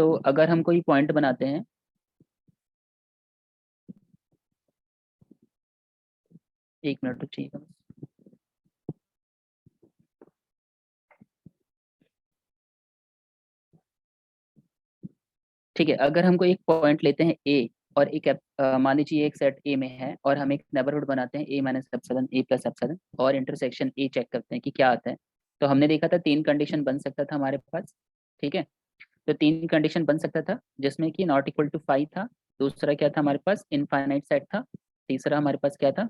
तो अगर हम कोई पॉइंट बनाते हैं, एक मिनट रुकिएगा बस। ठीक है, अगर हमको एक पॉइंट लेते हैं ए और एक मान लीजिए एक सेट ए में है और हम एक नेबरहुड बनाते हैं ए माइनस एप्सिलॉन ए प्लस एप्सिलॉन और इंटरसेक्शन ए चेक करते हैं कि क्या आता है। तो हमने देखा था 3 कंडीशन बन सकता था हमारे पास। ठीक है, तो 3 कंडीशन बन सकता था जिसमें कि नॉट इक्वल टू 5 था, दूसरा क्या था हमारे पास इनफाइनाइट सेट था, तीसरा हमारे पास क्या था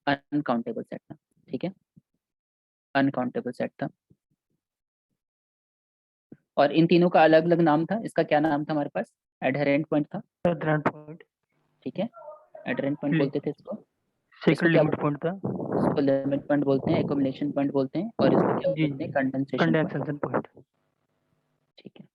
अनकाउंटेबल सेट था। ठीक है, अनकाउंटेबल सेट था और इन तीनों का अलग अलग नाम था। इसका क्या नाम था हमारे पास, एडहेरेंट पॉइंट था। एडहेरेंट पॉइंट, ठीक है, एडहेरेंट पॉइंट बोलते थे इसको। इसको सेकंड क्या लिमिट बोलते पॉइंट था। हैं, इसको लिमिट पॉइंट बोलते हैं, एकोमोडेशन पॉइंट बोलते हैं और इसको क्या जी बोलते हैं कंडेंसेशन पॉइंट। Condensation point. ठीक है,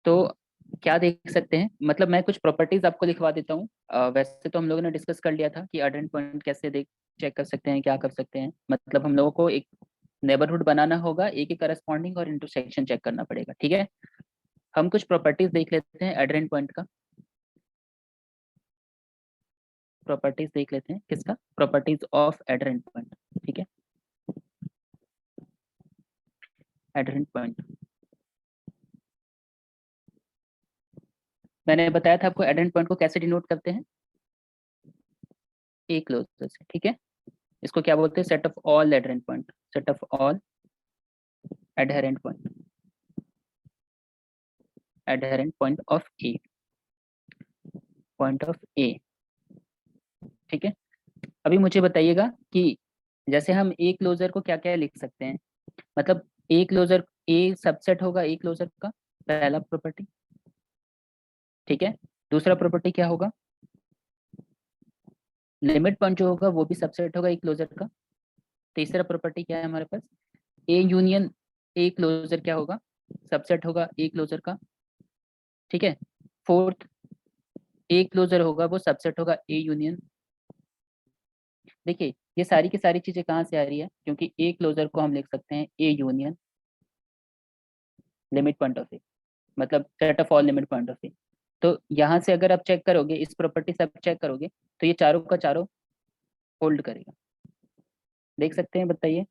तो क्या देख सकते हैं, मतलब मैं कुछ प्रॉपर्टीज आपको लिखवा देता हूँ। वैसे तो हम लोगों ने डिस्कस कर लिया था कि एडहेरेंट पॉइंट कैसे देख चेक कर सकते हैं, क्या कर सकते हैं। मतलब हम लोगों को एक नेबरहुड बनाना होगा, ए के करस्पॉन्डिंग और इंटरसेक्शन चेक करना पड़ेगा। ठीक है, हम कुछ प्रॉपर्टीज देख लेते हैं एडहेरेंट पॉइंट का। प्रॉपर्टीज देख लेते हैं किसका, प्रॉपर्टीज ऑफ एडहेरेंट पॉइंट। ठीक है, एडहेरेंट पॉइंट मैंने बताया था आपको एडहेरेंट पॉइंट को कैसे डिनोट करते हैं, ए क्लोजर से। ठीक है, इसको क्या बोलते हैं, set of all adherent point, set of all adherent point, adherent point of A, point of A. ठीक है, अभी मुझे बताइएगा कि जैसे हम ए क्लोजर को क्या क्या लिख सकते हैं। मतलब ए क्लोजर, ए सबसेट होगा ए क्लोजर का, पहला प्रॉपर्टी। ठीक है, दूसरा प्रॉपर्टी क्या होगा, लिमिट पॉइंट जो होगा वो भी सबसेट होगा ए क्लोजर का। तीसरा प्रॉपर्टी क्या है हमारे पास, ए यूनियन ए क्लोजर क्या होगा, सबसेट होगा ए क्लोजर का। ठीक है, फोर्थ ए क्लोजर होगा वो सबसेट होगा ए यूनियन। देखिए ये सारी की सारी चीजें कहाँ से आ रही है, क्योंकि ए क्लोजर को हम लिख सकते हैं A union limit point of A, मतलब set of all limit point of A. तो यहाँ से अगर आप चेक करोगे, इस प्रॉपर्टी से आप चेक करोगे तो ये चारों का चारों होल्ड करेगा। देख सकते हैं, बताइए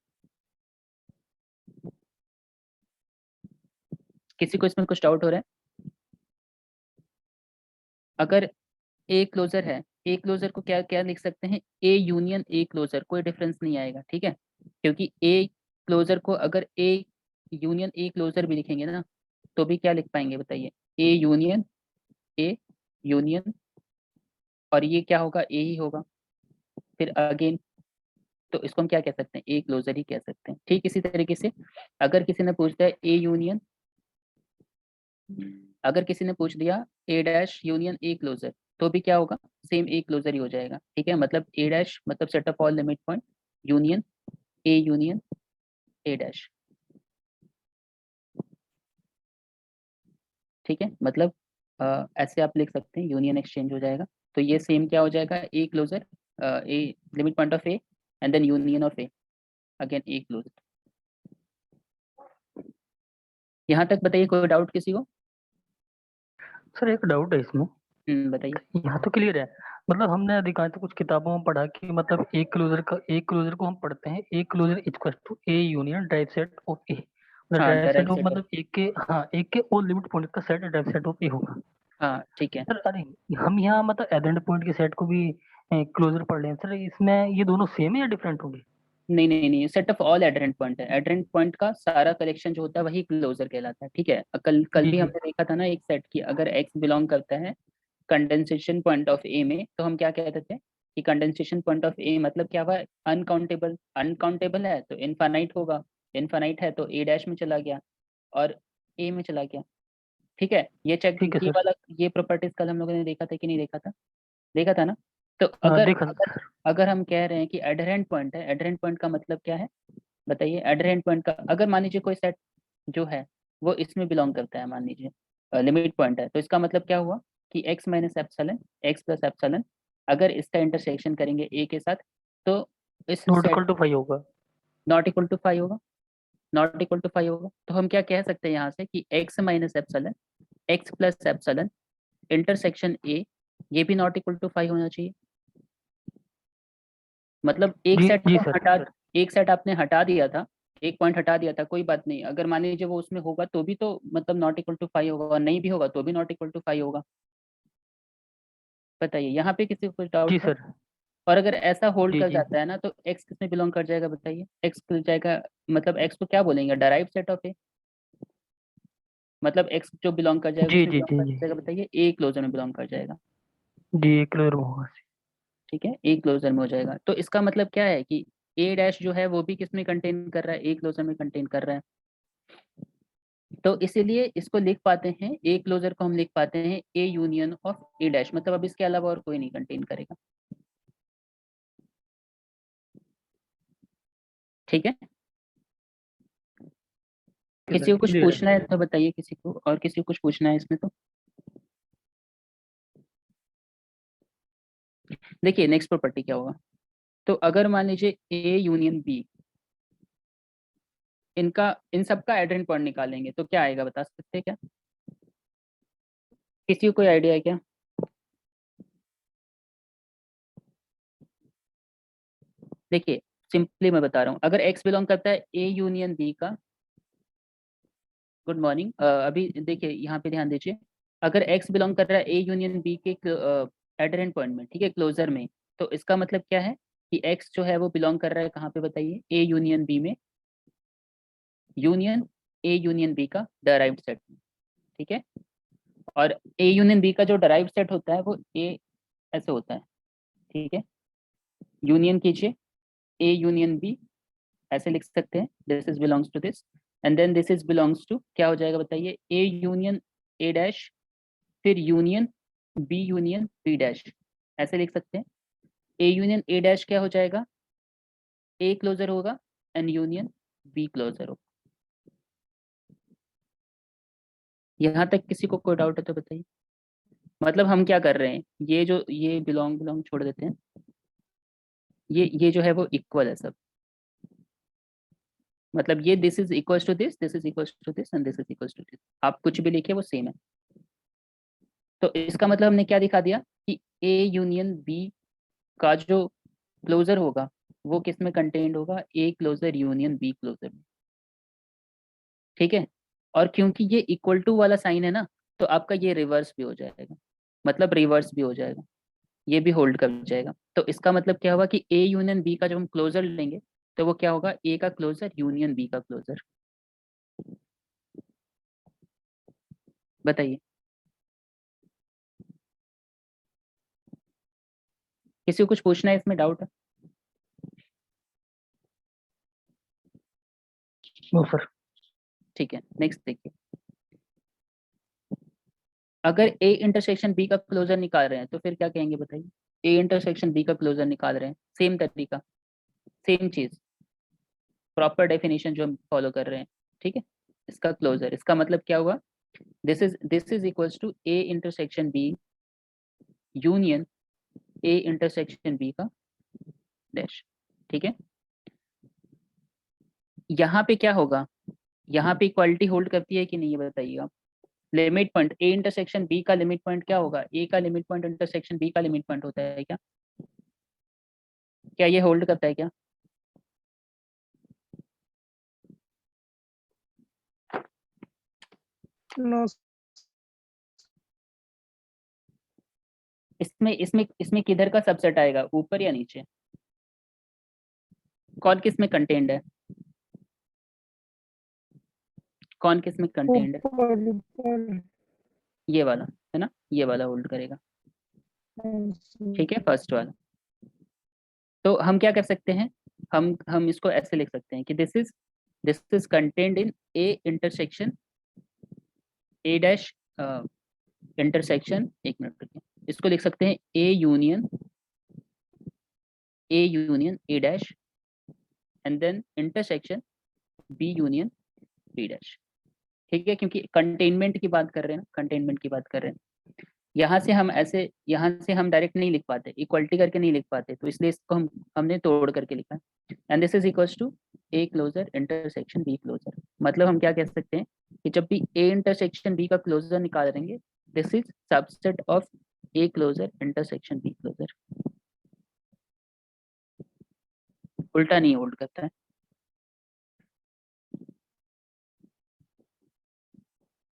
किसी को इसमें कुछ डाउट हो रहा है। अगर ए क्लोजर है, ए क्लोजर को क्या क्या लिख सकते हैं, ए यूनियन ए क्लोजर, कोई डिफरेंस नहीं आएगा। ठीक है, क्योंकि ए क्लोजर को अगर ए यूनियन ए क्लोजर भी लिखेंगे ना तो भी क्या लिख पाएंगे बताइए, ए यूनियन ए यूनियन, और ये क्या होगा ए ही होगा फिर अगेन। तो इसको हम क्या कह सकते हैं, ए क्लोजर ही कह सकते हैं। ठीक इसी तरीके से अगर किसी ने पूछ दिया ए यूनियन, अगर किसी ने पूछ दिया ए डैश यूनियन ए क्लोजर तो भी क्या होगा, सेम ए क्लोजर ही हो जाएगा। ठीक है, मतलब ए डैश मतलब set of all limit point, union A union A dash. ठीक है, मतलब ऐसे आप लिख सकते हैं, यूनियन एक्सचेंज हो जाएगा। तो ये सेम क्या हो जाएगा, A closure A limit point of A and then union of A, again A closure. यहाँ तक बताइए, कोई डाउट किसी को। सर एक डाउट है इसमें, बताइए। यहाँ तो क्लियर है। मतलब हमने अधिकांश कुछ किताबों में पढ़ा कि मतलब एक क्लोजर का, एक क्लोजर को हम पढ़ते हैं एक closure equal to A union derived set of A, मतलब हाँ derived set direct of set of, मतलब एक के, हाँ एक के और लिमिट पॉइंट का set derived set of A होगा। हाँ ठीक है। सर अरे हम यहाँ मतलब एडेंड पॉइंट के सेट को भी क्लोजर पढ़ रहे हैं सर, इसमें ये दोनों सेम है या डिफरेंट होंगे? नहीं नहीं नहीं, सेट ऑफ ऑल एडरेंट पॉइंट है, एडरेंट पॉइंट का सारा कलेक्शन जो होता है वही क्लोजर कहलाता है। ठीक है, कल कल जी भी जी हमने देखा था ना एक सेट की, अगर एक्स बिलोंग करता है कंडेंसेशन पॉइंट ऑफ ए में तो हम क्या कहते थे कि कंडेंसेशन पॉइंट ऑफ ए मतलब क्या हुआ, अनकाउंटेबल, अनकाउंटेबल है तो इनफाइनाइट होगा, इनफाइनाइट है तो ए डैश में चला गया और ए में चला गया। ठीक है, ये चेक, ठीक है ये सर। वाला ये प्रॉपर्टीज कल हम लोगों ने देखा था कि नहीं देखा था, देखा था ना। तो हाँ अगर देखा अगर सर। अगर हम कह रहे हैं कि एडहेरेंट पॉइंट है, एडहेरेंट पॉइंट का मतलब क्या है बताइए। एडहेरेंट पॉइंट का अगर मान लीजिए कोई सेट जो है वो इसमें बिलोंग करता है, मान लीजिए लिमिट पॉइंट है, तो इसका मतलब क्या हुआ कि x minus epsilon x plus epsilon, अगर इसका इंटरसेक्शन करेंगे ए के साथ तो इस नॉट सेट इक्वल टू 5 होगा। नॉट इक्वल टू 5 होगा। नॉट इक्वल टू 5 होगा। तो हम क्या कह सकते हैं यहाँ से कि x minus epsilon, x plus epsilon intersection a, ये भी नॉट इक्वल टू 5 होना चाहिए। मतलब एक जी सेट जी को सर। हटा, एक सेट आपने हटा दिया था, एक पॉइंट हटा दिया था, कोई बात नहीं, अगर मान लीजिए वो उसमें होगा तो भी तो मतलब नॉट इक्वल टू 5 होगा, और नहीं भी होगा तो भी नॉट इक्वल टू 5 होगा। बताइए यहाँ पे किसी को कुछ जी डाउट है? सर। और अगर ऐसा होल्ड जी कर जी जाता है ना, तो x किस में बिलोंग कर जाएगा बताइए? x कर जाएगा, मतलब x को क्या बोलेंगे, डराइव सेट ऑफ ए, मतलब x जो बिलोंग कर जाएगा जी किसमें जी बिलोंग जी कर जी जाएगा बताइए? ए क्लोजर में बिलोंग कर जाएगा। जी एक क्लियर होगा। ठीक है, ए क्लोजर में हो जाएगा। तो इसका मतलब क्या है कि ए डैश जो है वो भी किस में कंटेन कर रहा है? ए क्लोजर में कंटेन कर रहा है। तो इसीलिए इसको लिख पाते हैं, ए क्लोजर को हम लिख पाते हैं A union of A dash, मतलब अब इसके अलावा और कोई नहीं कंटेन करेगा। ठीक है, किसी सर को कुछ क्लियर है। पूछना है तो बताइए, किसी को और किसी को कुछ पूछना है इसमें तो। देखिए नेक्स्ट प्रॉपर्टी क्या होगा। तो अगर मान लीजिए ए यूनियन बी, इनका इन सबका एडेंट पॉइंट निकालेंगे तो क्या आएगा, बता सकते हैं क्या? किसी को कोई आइडिया है क्या? देखिए सिंपली मैं बता रहा हूँ, अगर एक्स बिलोंग करता है ए यूनियन बी का, गुड मॉर्निंग, अभी देखिए यहाँ पे ध्यान दीजिए, अगर एक्स बिलोंग कर रहा है ए यूनियन बी के एडेंट पॉइंट में, ठीक है, क्लोजर में, तो इसका मतलब क्या है कि एक्स जो है वो बिलोंग कर रहा है कहाँ पे बताइए? ए यूनियन बी में, यूनियन ए यूनियन बी का डराइव्ड सेट में। ठीक है, और ए यूनियन बी का जो डराइव्ड सेट होता है वो ए ऐसे होता है। ठीक है, यूनियन कीजिए ए यूनियन बी, ऐसे लिख सकते हैं, this is belongs to this, and then this is belongs to, क्या हो जाएगा बताइए? ए यूनियन ए डैश, फिर union B union B dash, ऐसे लिख सकते हैं। ए यूनियन ए डैश क्या हो जाएगा? ए क्लोजर होगा, एंड यूनियन बी क्लोजर होगा। यहाँ तक किसी को कोई डाउट है तो बताइए। मतलब हम क्या कर रहे हैं, ये जो ये बिलोंग बिलोंग छोड़ देते हैं, ये जो है वो इक्वल है सब, मतलब ये this is equal to this, this is equal to this, and this is equal to this, आप कुछ भी लिखिए वो सेम है। तो इसका मतलब हमने क्या दिखा दिया कि ए यूनियन बी का जो क्लोजर होगा वो किस में कंटेन्ड होगा? A closure union B closure में। ठीक है, और क्योंकि ये इक्वल टू वाला साइन है ना, तो आपका ये रिवर्स भी हो जाएगा, मतलब रिवर्स भी हो जाएगा, ये भी होल्ड कर जाएगा। तो इसका मतलब क्या होगा कि ए यूनियन बी का जब हम क्लोजर लेंगे तो वो क्या होगा? ए का क्लोजर यूनियन बी का क्लोजर। बताइए, किसी को कुछ पूछना है इसमें, डाउट है? No sir. ठीक है, नेक्स्ट देखिए, अगर ए इंटरसेक्शन बी का क्लोजर निकाल रहे हैं तो फिर क्या कहेंगे बताइए? ए इंटरसेक्शन बी का क्लोजर निकाल रहे हैं, सेम तरीका, सेम चीज, प्रॉपर डेफिनेशन जो हम फॉलो कर रहे हैं। ठीक है, इसका क्लोजर, इसका मतलब क्या हुआ? This is equals to A intersection B union A intersection B का डैश। ठीक है, यहाँ पे क्या होगा? यहाँ पे इक्वालिटी होल्ड करती है कि नहीं, ये बताइए आप। Limit point A intersection B का लिमिट पॉइंट क्या होगा? ए का लिमिट पॉइंट इंटरसेक्शन बी का लिमिट पॉइंट होता है क्या? क्या ये होल्ड करता है क्या? नो। इसमें इसमें इसमें किधर का सबसेट आएगा, ऊपर या नीचे? कौन किस में कंटेन्ड है? कौन किस में कंटेन्ड है? ऊपर ऊपर। ये वाला है ना, ये वाला होल्ड करेगा। ठीक है, फर्स्ट वाला। तो हम क्या कर सकते हैं, हम इसको ऐसे लिख सकते हैं कि this is contained in A intersection A dash intersection, एक मिनट रुकिए, इसको लिख सकते हैं A union A dash, and then intersection B union B dash. ठीक है, क्योंकि कंटेनमेंट की बात कर रहे हैं ना, कंटेनमेंट की बात कर रहे हैं। यहाँ से हम डायरेक्ट नहीं लिख पाते, इक्वलिटी करके नहीं लिख पाते, तो इसलिए इसको हमने तोड़ करके लिखा है। And this is equals to A closure intersection B closure. मतलब हम क्या कह सकते हैं कि जब भी ए इंटरसेक्शन बी का क्लोजर निकाल देंगे, this is subset of A closure intersection B closure. उल्टा नहीं होल्ड करता है।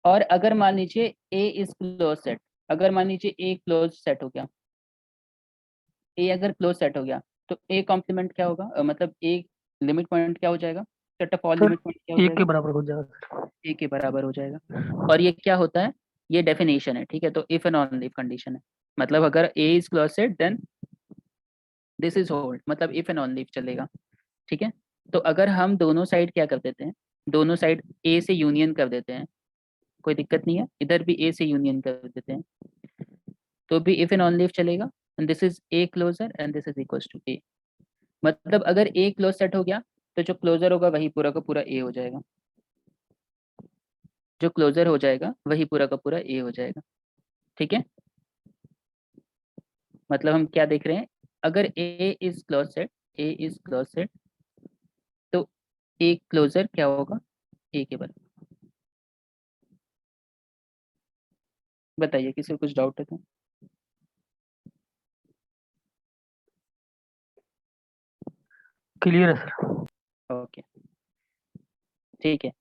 और अगर मान लीजिए ए इज क्लोज सेट, अगर मान लीजिए ए क्लोज सेट हो गया, ए अगर क्लोज सेट हो गया, तो ए कॉम्प्लीमेंट क्या होगा, मतलब ए लिमिट पॉइंट क्या हो जाएगा, set of all sir limit point क्या हो एक के जाएगा, बराबर हो जाएगा। ए के बराबर हो जाएगा। और ये क्या होता है, ये डेफिनेशन है, ठीक है। तो if and only if condition है, मतलब अगर A is close set then this is hold, मतलब इफ एंड ओनली इफ चलेगा, ठीक है। तो अगर हम दोनों साइड क्या कर देते हैं, दोनों साइड ए से यूनियन कर देते हैं, कोई दिक्कत नहीं है, इधर भी ए से यूनियन कर देते हैं, तो भी इफ एंड ओनली इफ चलेगा। And this is A closure and this is equals to A. मतलब अगर ए क्लोज सेट हो गया, तो जो क्लोजर होगा वही पूरा का पूरा ए हो जाएगा, जो क्लोजर हो जाएगा वही पूरा का पूरा ए हो जाएगा, ठीक है। मतलब हम क्या देख रहे हैं, अगर A is close set, A is close set, तो ए क्लोजर क्या होगा, ए के बराबर। बताइए किसी को कुछ डाउट है तो। क्लियर है सर। ओके, ठीक है।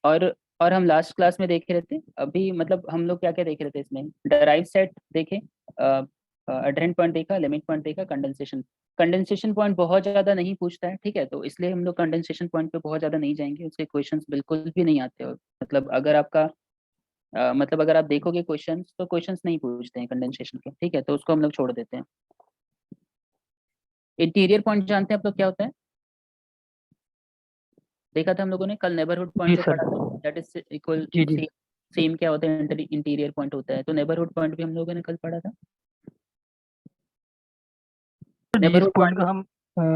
और हम लास्ट क्लास में देख रहे थे अभी, मतलब हम लोग क्या क्या देख रहे थे इसमें, डराइव सेट देखे, अडहेरेंट पॉइंट देखा, लिमिट पॉइंट देखा, कंडेंसेशन। कंडेंसेशन पॉइंट बहुत ज़्यादा नहीं पूछता है, ठीक है, तो इसलिए हम लोग कंडेंसेशन पॉइंट पे बहुत ज़्यादा नहीं जाएंगे, उसके क्वेश्चंस बिल्कुल भी नहीं आते। और मतलब अगर आपका मतलब अगर आप देखोगे क्वेश्चंस, तो क्वेश्चंस नहीं पूछते हैं कंडेंसेशन के, ठीक है, तो उसको हम लोग छोड़ देते हैं। इंटीरियर पॉइंट जानते हैं आप लोग क्या होता है, देखा था हम लोगों ने कल, नेबरहुड पॉइंट जी जो सर। पढ़ा था, दैट इज इक्वल जी जी। सेम क्या होता है, इंटीरियर पॉइंट होता है, तो नेबरहुड पॉइंट भी हम लोगों ने कल पढ़ा था। तो नेबरहुड पॉइंट,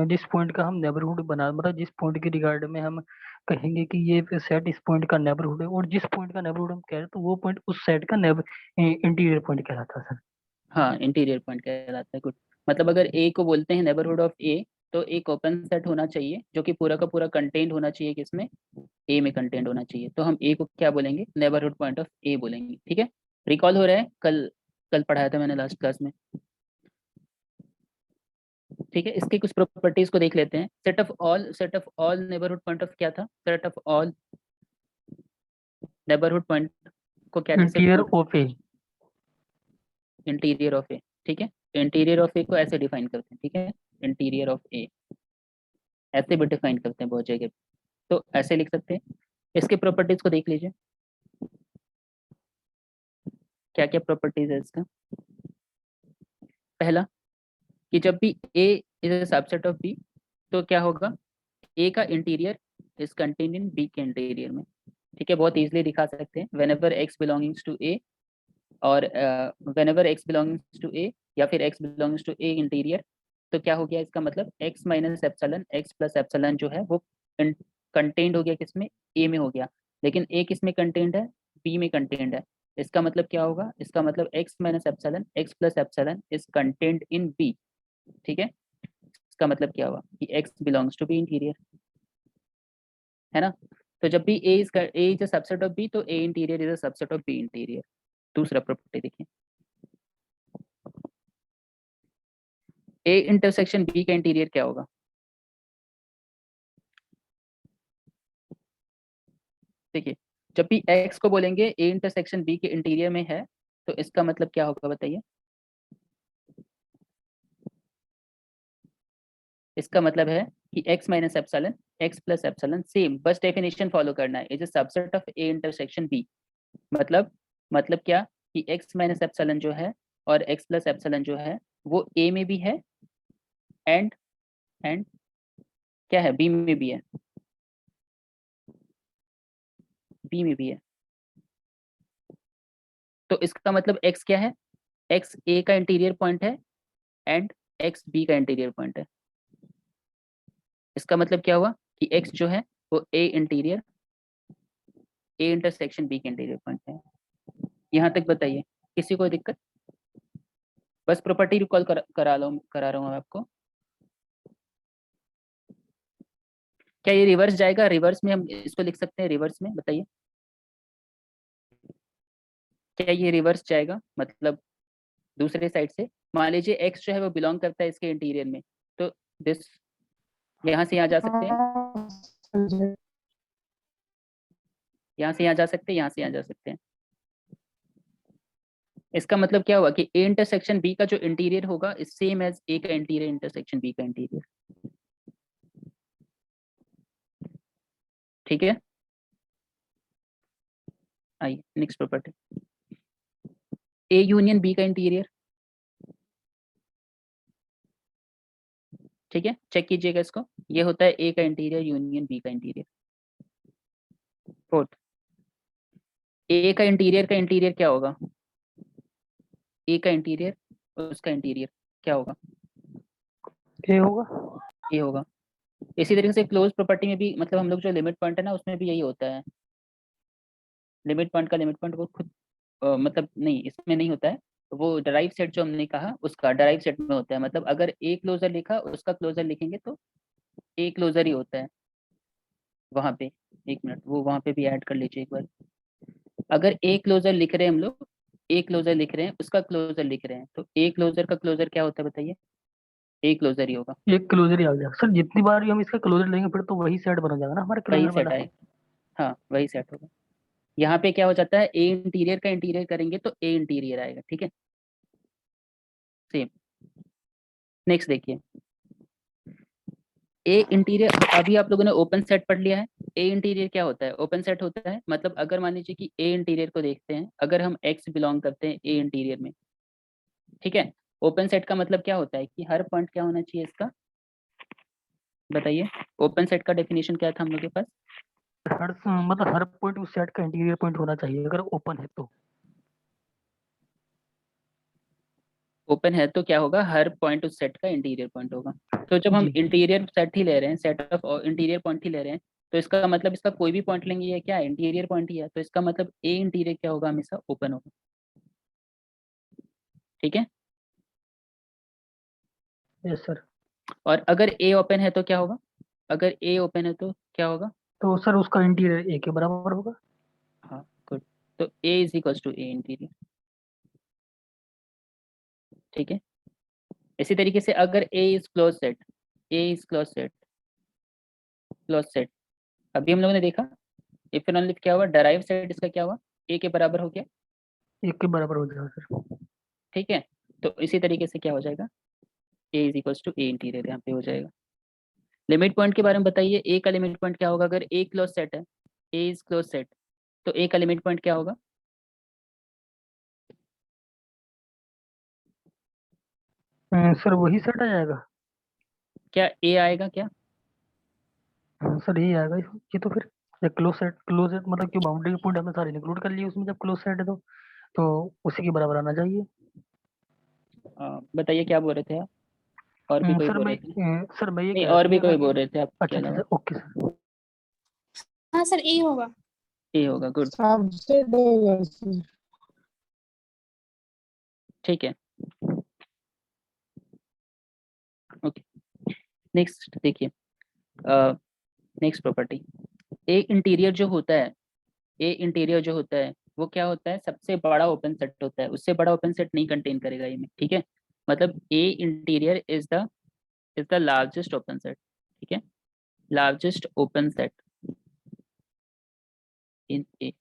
जिस पॉइंट का हम नेबरहुड बना, मतलब जिस पॉइंट के रिगार्ड में हम कहेंगे कि ये सेट इस पॉइंट का नेबरहुड है, और जिस पॉइंट का नेबरहुड हम कह रहे हैं, तो वो पॉइंट उस सेट का इंटीरियर पॉइंट कहलाता है सर। हाँ इंटीरियर पॉइंट कहलाता है, गुड। मतलब अगर ए को बोलते हैं नेबरहुड ऑफ ए, तो एक ओपन सेट होना चाहिए जो कि पूरा का पूरा कंटेंट होना चाहिए किसमें, ए में कंटेंट होना चाहिए, तो हम ए को क्या बोलेंगे, नेबरहुड पॉइंट ऑफ ए बोलेंगे, ठीक है। रिकॉल हो रहा है, कल कल पढ़ाया था मैंने लास्ट क्लास में, ठीक है। इसकी कुछ प्रॉपर्टीज को देख लेते हैं। Set of all neighbourhood point of क्या था, set of all neighbourhood point को क्या से interior denote, of A. Interior of A, ठीक है। इंटीरियर ऑफ ए को ऐसे डिफाइन करते हैं, ठीक है, इंटीरियर ऑफ ए ऐसे भी डिफाइन करते हैं बहुत जगह पे। तो ऐसे लिख सकते हैं। इसके प्रॉपर्टीज को देख लीजिए, क्या क्या प्रॉपर्टीज है इसका। पहला, कि जब भी A is a subset of B, तो क्या होगा, ए का interior is contained in B के इंटीरियर में, ठीक है। बहुत इजीली दिखा सकते हैं, whenever x belongings to A, और whenever x belongings to A, या फिर x belongings to A interior, तो क्या हो गया इसका मतलब, x minus epsilon, x plus epsilon जो है वो कंटेंड हो गया किसमें, ए में हो गया। लेकिन ए किस में कंटेंड है, बी में कंटेंड है। इसका मतलब क्या होगा, इसका मतलब x minus epsilon, x plus epsilon is contained in B, ठीक है। इसका मतलब क्या हुआ कि x belongs to B interior, है ना। तो जब भी A is a subset of B, तो A interior is a subset of B interior. दूसरा प्रॉपर्टी देखिए, ए इंटरसेक्शन बी का इंटीरियर क्या होगा, देखिए। जब भी एक्स को बोलेंगे ए इंटरसेक्शन बी के इंटीरियर में है, तो इसका मतलब क्या होगा बताइए। इसका मतलब है कि x minus epsilon, x plus epsilon same, बस डेफिनेशन फॉलो करना है, is a subset of A intersection B. मतलब मतलब क्या, कि एक्स माइनस एप्सलन जो है और एक्स प्लस एप्सलन जो है वो ए में भी है, एंड एंड क्या है, बी में भी है, बी में भी है। तो इसका मतलब एक्स क्या है, एक्स ए का इंटीरियर पॉइंट है, एंड एक्स बी का इंटीरियर पॉइंट है। इसका मतलब क्या हुआ कि एक्स जो है वो ए इंटरसेक्शन बी के इंटीरियर पॉइंट है। यहाँ तक बताइए, किसी को दिक्कत। बस प्रॉपर्टी रिकॉल करा रहा हूँ आपको। क्या ये रिवर्स जाएगा? रिवर्स में हम इसको लिख सकते हैं, रिवर्स में बताइए, क्या ये रिवर्स जाएगा? मतलब दूसरे साइड से मान लीजिए एक्स जो है वो बिलोंग करता है इसके इंटीरियर में, तो दिस यहाँ से यहाँ जा सकते हैं, हाँ सर। यहाँ से यहाँ जा सकते हैं, यहाँ से यहाँ जा सकते हैं। इसका मतलब क्या हुआ कि ए इंटरसेक्शन बी का जो इंटीरियर होगा इज सेम एज ए का इंटीरियर इंटरसेक्शन बी का इंटीरियर। ठीक है, आइए next property, A union B का इंटीरियर। ठीक है, चेक कीजिएगा इसको, ये होता है ए का इंटीरियर यूनियन बी का इंटीरियर। फोर्थ, ए का इंटीरियर क्या होगा? ए का इंटीरियर और उसका इंटीरियर क्या होगा? ये होगा। ए होगा। इसी तरीके से क्लोज प्रॉपर्टी में भी मतलब हम लोग जो लिमिट पॉइंट है ना उसमें भी यही होता है, लिमिट पॉइंट का लिमिट पॉइंट वो खुद मतलब नहीं, इसमें नहीं होता है, वो डराइव सेट जो हमने कहा उसका डराइव सेट में होता है। मतलब अगर ए क्लोजर लिखा उसका क्लोजर लिखेंगे तो ए क्लोजर ही होता है वहां पे। एक मिनट, वो वहां पे भी ऐड कर लीजिए एक बार। अगर ए क्लोजर लिख रहे हैं हम लोग, ए क्लोजर लिख रहे हैं उसका क्लोजर लिख रहे हैं, तो ए क्लोजर का क्लोजर क्या होता है बताइए? ए क्लोजर ही होगा। एक क्लोजर ही आ गया सर, जितनी बार भी हम इसका क्लोजर लेंगे फिर तो वही सेट बन जाएगा ना हमारा वही क्लोजर सेट वाला। आएगा, हाँ वही सेट होगा। यहाँ पे क्या हो जाता है, ए इंटीरियर का इंटीरियर करेंगे तो ए इंटीरियर आएगा। ठीक है, सेम। नेक्स्ट देखिए, ए इंटीरियर, अभी आप लोगों ने ओपन सेट पढ़ लिया है। ए इंटीरियर क्या होता है? ओपन सेट होता है, मतलब अगर मान लीजिए कि ए इंटीरियर को देखते हैं, अगर हम एक्स बिलोंग करते हैं ए इंटीरियर में, ठीक है, ओपन सेट का मतलब क्या होता है कि हर पॉइंट क्या होना चाहिए इसका, बताइए। ओपन सेट का डेफिनेशन क्या था हम लोग के पास? मतलब हर पॉइंट उस सेट का इंटीरियर पॉइंट होना चाहिए अगर ओपन है तो। ओपन है तो क्या होगा, हर पॉइंट उस सेट का इंटीरियर पॉइंट होगा। तो जब हम जी। इंटीरियर सेट ही ले रहे हैं, सेट ऑफ इंटीरियर पॉइंट ही ले रहे हैं, तो इसका मतलब इसका कोई भी पॉइंट लेंगे ये क्या है, इंटीरियर पॉइंट ही है, तो इसका मतलब ए इंटीरियर क्या होगा, हमेशा ओपन होगा। ठीक है, यस सर। और अगर ए ओपन है तो क्या होगा? अगर ए ओपन है तो क्या होगा? तो सर उसका इंटीरियर ए के बराबर होगा। हाँ गुड, तो A is equal to A interior. ठीक है, इसी तरीके से अगर A is close set, A is close set, close set, अभी हम लोगों ने देखा इफ एंड ओनली क्या हुआ, डराइव सेट इसका क्या हुआ, ए के बराबर हो गया। एक के बराबर हो जाएगा सर। ठीक है, तो इसी तरीके से क्या हो जाएगा, A is equal to A interior यहाँ पे हो जाएगा। लिमिट पॉइंट के बारे में बताइए, ए का लिमिट पॉइंट क्या होगा? अगर ए क्लोज सेट है, ए इज क्लोज सेट, तो ए का लिमिट पॉइंट क्या होगा? सर वही सेट आ जाएगा। क्या ए आएगा क्या? सर यही आएगा ये तो फिर। क्लोज सेट मतलब कि बाउंड्री पॉइंट हमने सारे इंक्लूड कर लिए उसमें, जब क्लोज सेट है तो उसी के बराबर आना चाहिए। बताइए क्या बोल रहे थे आप? और भी कोई सर बोल मैं रहे थे? सर मैं ये नहीं, कह रहा और था कि भी कोई अगर। बोल रहे थे आपके अच्छा अच्छा अलावा? Sir, okay sir. हाँ सर ए होगा। ए होगा, गुड। सबसेट होगा सर। ठीक है, ओके। नेक्स्ट देखिए, नेक्स्ट प्रॉपर्टी, ए इंटीरियर जो होता है, ए इंटीरियर जो होता है वो क्या होता है, सबसे बड़ा ओपन सेट होता है, उससे बड़ा ओपन सेट नहीं कंटेन करेगा ये में। ठीक है, मतलब A interior is the largest open set. ठीक है, largest open set in A.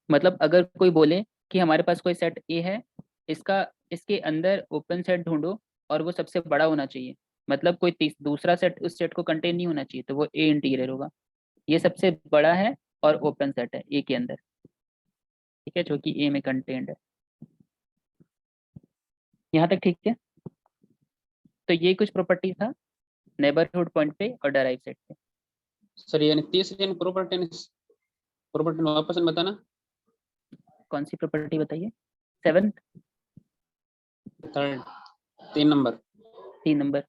मतलब अगर कोई बोले कि हमारे पास कोई सेट ए है, इसका इसके अंदर ओपन सेट ढूंढो और वो सबसे बड़ा होना चाहिए, मतलब कोई दूसरा सेट उस सेट को कंटेन नहीं होना चाहिए, तो वो ए इंटीरियर होगा। ये सबसे बड़ा है और ओपन सेट है ए के अंदर। ठीक है, जो कि ए में कंटेंट है। यहाँ तक ठीक है? तो ये कुछ प्रॉपर्टी था नेबरहुड पॉइंट पे और डराइव सेट पे। सर यानी 30 यानी प्रॉपर्टी वापस बताना। कौन सी प्रॉपर्टी बताइए? 7th, third, 3 number. 3 number.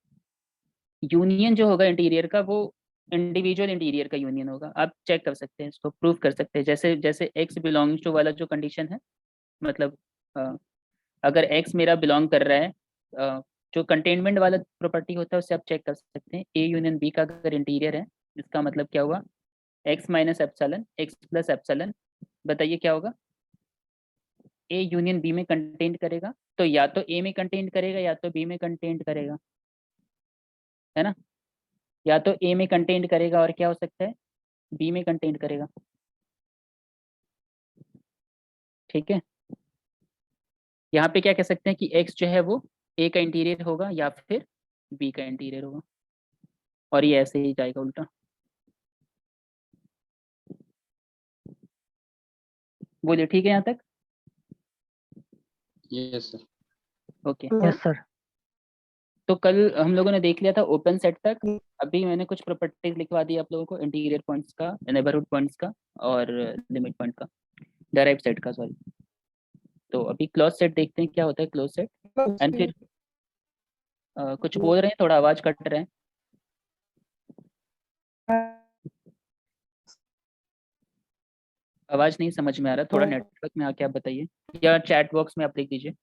Union जो होगा इंटीरियर का वो इंडिविजुअल इंटीरियर का यूनियन होगा। आप चेक कर सकते हैं, इसको प्रूव कर सकते हैं, जैसे जैसे एक्स बिलोंग्स टू वाला जो कंडीशन है, मतलब अगर x मेरा बिलोंग कर रहा है जो कंटेनमेंट वाला प्रॉपर्टी होता है उससे आप चेक कर सकते हैं। A यूनियन B का अगर इंटीरियर है, इसका मतलब क्या हुआ, x minus epsilon x plus epsilon, बताइए क्या होगा, A यूनियन B में कंटेन करेगा, तो या तो A में कंटेन करेगा या तो B में कंटेन करेगा, है ना, या तो A में कंटेन करेगा और क्या हो सकता है, B में कंटेन करेगा, ठीक है। यहाँ पे क्या कह सकते हैं कि x जो है वो A का इंटीरियर होगा या फिर B का इंटीरियर होगा, और ये ऐसे ही जाएगा उल्टा। बोलिए ठीक है यहाँ तक, yes sir. Okay. Yes sir. तो कल हम लोगों ने देख लिया था ओपन सेट तक, अभी मैंने कुछ प्रॉपर्टीज लिखवा दी आप लोगों को, इंटीरियर पॉइंट्स का, नेबरहुड पॉइंट्स का और लिमिट पॉइंट का, डेराइव सेट का, सॉरी। तो अभी क्लोज सेट देखते हैं क्या होता है क्लोज सेट। एंड फिर कुछ बोल रहे हैं, थोड़ा आवाज कट रहा है, आवाज नहीं समझ में आ रहा, थोड़ा नेटवर्क में आके आप बताइए या चैट बॉक्स में आप लिख दीजिए।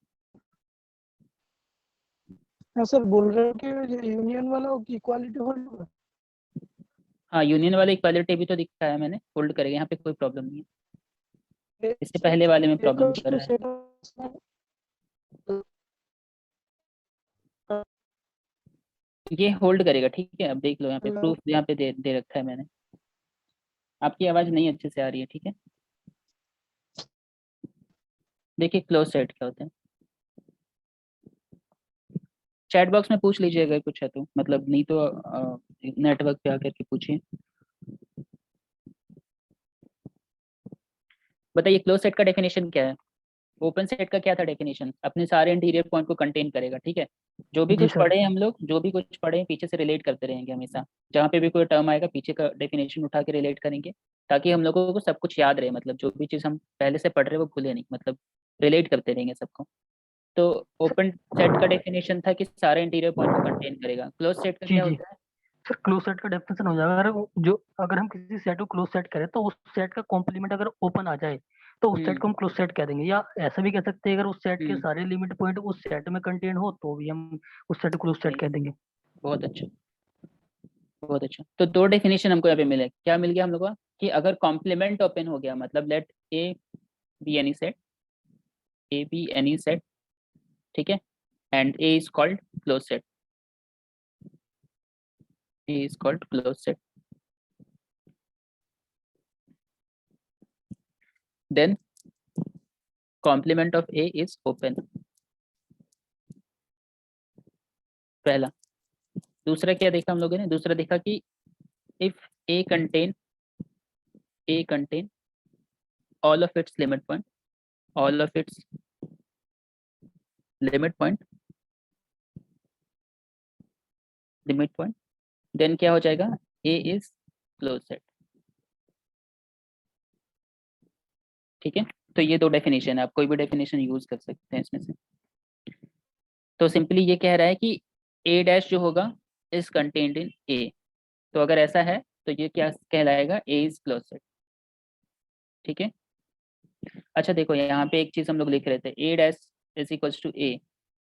हाँ सर, बोल रहे हो कि यूनियन वाला इक्वालिटी होल्ड होगा। हाँ, यूनियन वाले इक्वालिटी भी तो दिखाया मैंने, होल्ड करेगा, यहाँ पे कोई प्रॉब्लम नहीं है, इससे पहले वाले में प्रॉब्लम कर रहा है। ये होल्ड करेगा, ठीक है। अब देख लो यहाँ पे प्रूफ यहाँ पे दे रखा है मैंने। आपकी आवाज नहीं अच्छे से आ रही है, ठीक है। देखिए क्लोज सेट क्या होता है, चैट बॉक्स में पूछ लीजिए अगर कुछ है तो, मतलब नहीं तो नेटवर्क पे आकर के पूछिए। बताइए क्लोज सेट का डेफिनेशन क्या है। ओपन सेट का क्या था डेफिनेशन, अपने सारे इंटीरियर पॉइंट को कंटेन करेगा, ठीक है। जो भी जी कुछ सर। पढ़े हैं हम लोग, जो भी कुछ पढ़े हैं पीछे से रिलेट करते रहेंगे हमेशा, जहाँ पे भी कोई टर्म आएगा पीछे का डेफिनेशन उठा के रिलेट करेंगे, ताकि हम लोगों को सब कुछ याद रहे, मतलब जो भी चीज़ हम पहले से पढ़ रहे हैं वो भूले नहीं, मतलब रिलेट करते रहेंगे सबको। तो ओपन सेट का डेफिनेशन था कि सारे इंटीरियर पॉइंट को कंटेन करेगा। क्लोज सेट का जी क्या जी होता है, सर, क्लोज सेट का डेफिनेशन हो जाएगा, अगर हम किसी सेट को क्लोज सेट करें तो उस सेट का कॉम्प्लीमेंट अगर ओपन आ जाए तो उस सेट को हम क्लोज सेट कह देंगे, या ऐसा भी कह सकते हैं अगर उस सेट के सारे लिमिट पॉइंट उस सेट में कंटेन हो तो भी हम उस सेट को क्लोज सेट कह देंगे। बहुत अच्छा, बहुत अच्छा। तो दो डेफिनेशन हमको यहाँ पे मिले, क्या मिल गया हम लोग को, कि अगर कॉम्प्लीमेंट ओपन हो गया, मतलब let A B any set, A B any set, ठीक है, and A is called close set, A is called close set, then complement of A is open, पहला। दूसरा क्या देखा हम लोगों ने, दूसरा देखा कि if A contain all of its limit point, all of its limit point, then क्या हो जाएगा, A is closed set, ठीक है। तो ये दो डेफिनेशन है, आप कोई भी डेफिनेशन यूज कर सकते हैं इसमें से। तो सिंपली ये कह रहा है कि A डैश जो होगा इज कंटेन्ड इन A, तो अगर ऐसा है तो ये क्या कहलाएगा, A is closed set, ठीक है। अच्छा देखो यहाँ पे एक चीज हम लोग लिख रहे थे, A dash is equals to A,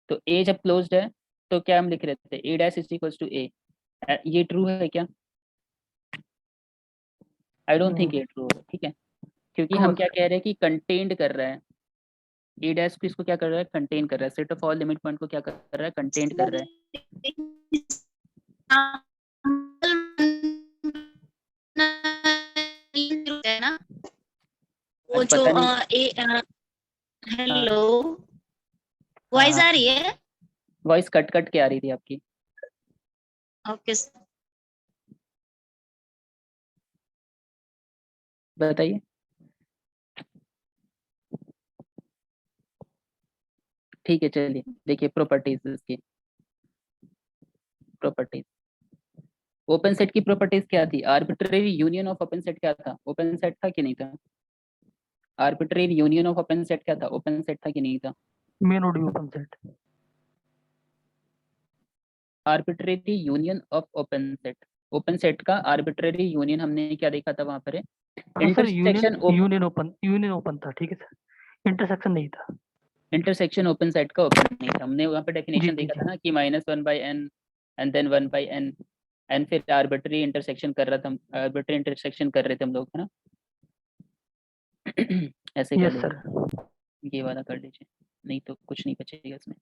तो A जब क्लोज्ड है तो क्या हम लिख रहे थे, A dash is equals to A, ये ट्रू है क्या, आई डोंट थिंक ये ट्रू है, ठीक है, क्योंकि हम क्या कह रहे हैं कि कंटेन्ड कर रहा है, ए डैश को इसको क्या कर रहा है, कंटेन कर रहा है, set of all limit point को क्या कर रहा है, कंटेन कर रहा है ना, वो है। जो पता नहीं, हेलो, हाँ वॉइस हाँ, आ रही है? वॉइस कट कट के आ रही थी आपकी, ओके बताइए। ठीक है चलिए, देखिए प्रॉपर्टीज इसकी, प्रॉपर्टीज ओपन सेट की प्रॉपर्टीज क्या थी, arbitrary union of open set क्या था, ओपन सेट था कि नहीं था, arbitrary union of open set क्या था, ओपन सेट था कि नहीं था, main node open set, arbitrary union of open set का आर्बिट्रेरी यूनियन हमने क्या देखा था वहां पर, हाँ सर, इंटरसेक्शन यूनियन ओपन था, ठीक है सर, इंटरसेक्शन नहीं था। इंटरसेक्शन ओपन सेट का ओपन नहीं था, हमने वहाँ पे डेफिनेशन जी, देखा जी। था ना कि -1/n and then 1/n, n फिर आर्बिट्री इंटरसेक्शन कर रहा था, आर्बिट्री इंटरसेक्शन कर रहे थे हम लोग, है ना। ऐसे कर यस सर। लीजिए, ये वाला कर लीजिए, नहीं तो कुछ नहीं बचेगा इसमें।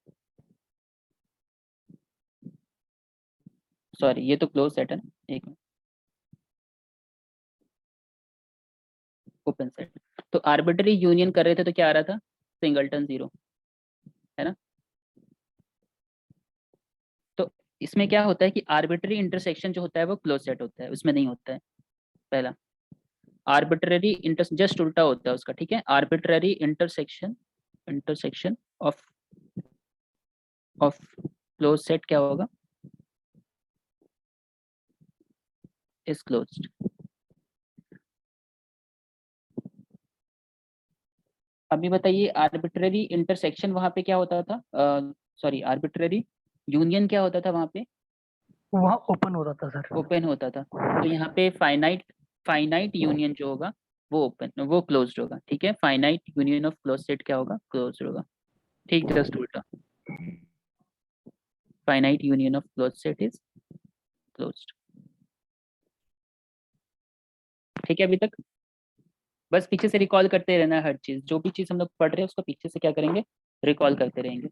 सॉरी, ये तो क्लोज सेट है ना, एक मिनट, ओपन सेट। तो आर्बिट्री यूनियन कर रहे थे तो क्या आ रहा था, सिंगलटन 0, है ना। तो इसमें क्या होता है कि आर्बिट्री इंटरसेक्शन जो होता है वो क्लोज सेट होता है, उसमें नहीं होता है। पहला आर्बिट्ररी इंटर, जस्ट उल्टा होता है उसका, ठीक है। Arbitrary intersection, intersection of close set क्या होगा, इज क्लोज्ड। अभी बताइए आर्बिट्ररी इंटरसेक्शन वहां पे क्या होता था, सॉरी आर्बिट्ररी यूनियन क्या होता था वहां पे, वहाँ ओपन हो रहा था सर। ओपन होता था। तो यहाँ पे फाइनाइट यूनियन जो होगा वो ओपन, वो क्लोज्ड होगा, ठीक है। Finite union of close set क्या होगा, क्लोज्ड होगा, ठीक, जस्ट उल्टा। Finite union of close set is closed, ठीक है। अभी तक बस पीछे से रिकॉल करते रहना है, हर चीज जो भी चीज हम लोग पढ़ रहे हैं उसको पीछे से क्या करेंगे, रिकॉल करते रहेंगे।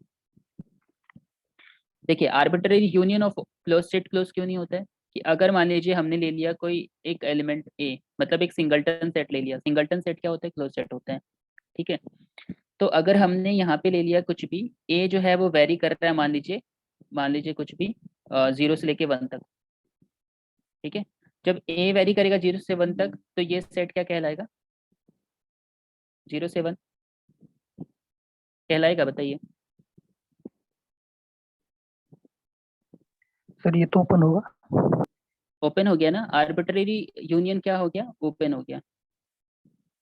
देखिए arbitrary union of close set close क्यों नहीं होता है कि अगर मान लीजिए हमने ले लिया कोई एक एलिमेंट ए, मतलब एक सिंगलटन सेट ले लिया, सिंगलटन सेट क्या होता है, क्लोज सेट होता है, ठीक है। तो अगर हमने यहाँ पे ले लिया कुछ भी, ए जो है वो वेरी कर रहा है, मान लीजिए कुछ भी 0 से लेके 1 तक, ठीक है। जब ए वेरी करेगा 0 से 1 तक तो ये सेट क्या कहलाएगा, 0 से 1 कहलाएगा, बताइए। सर ये तो ओपन होगा। ओपन हो गया ना, आर्बिट्ररी यूनियन क्या हो गया, ओपन हो गया।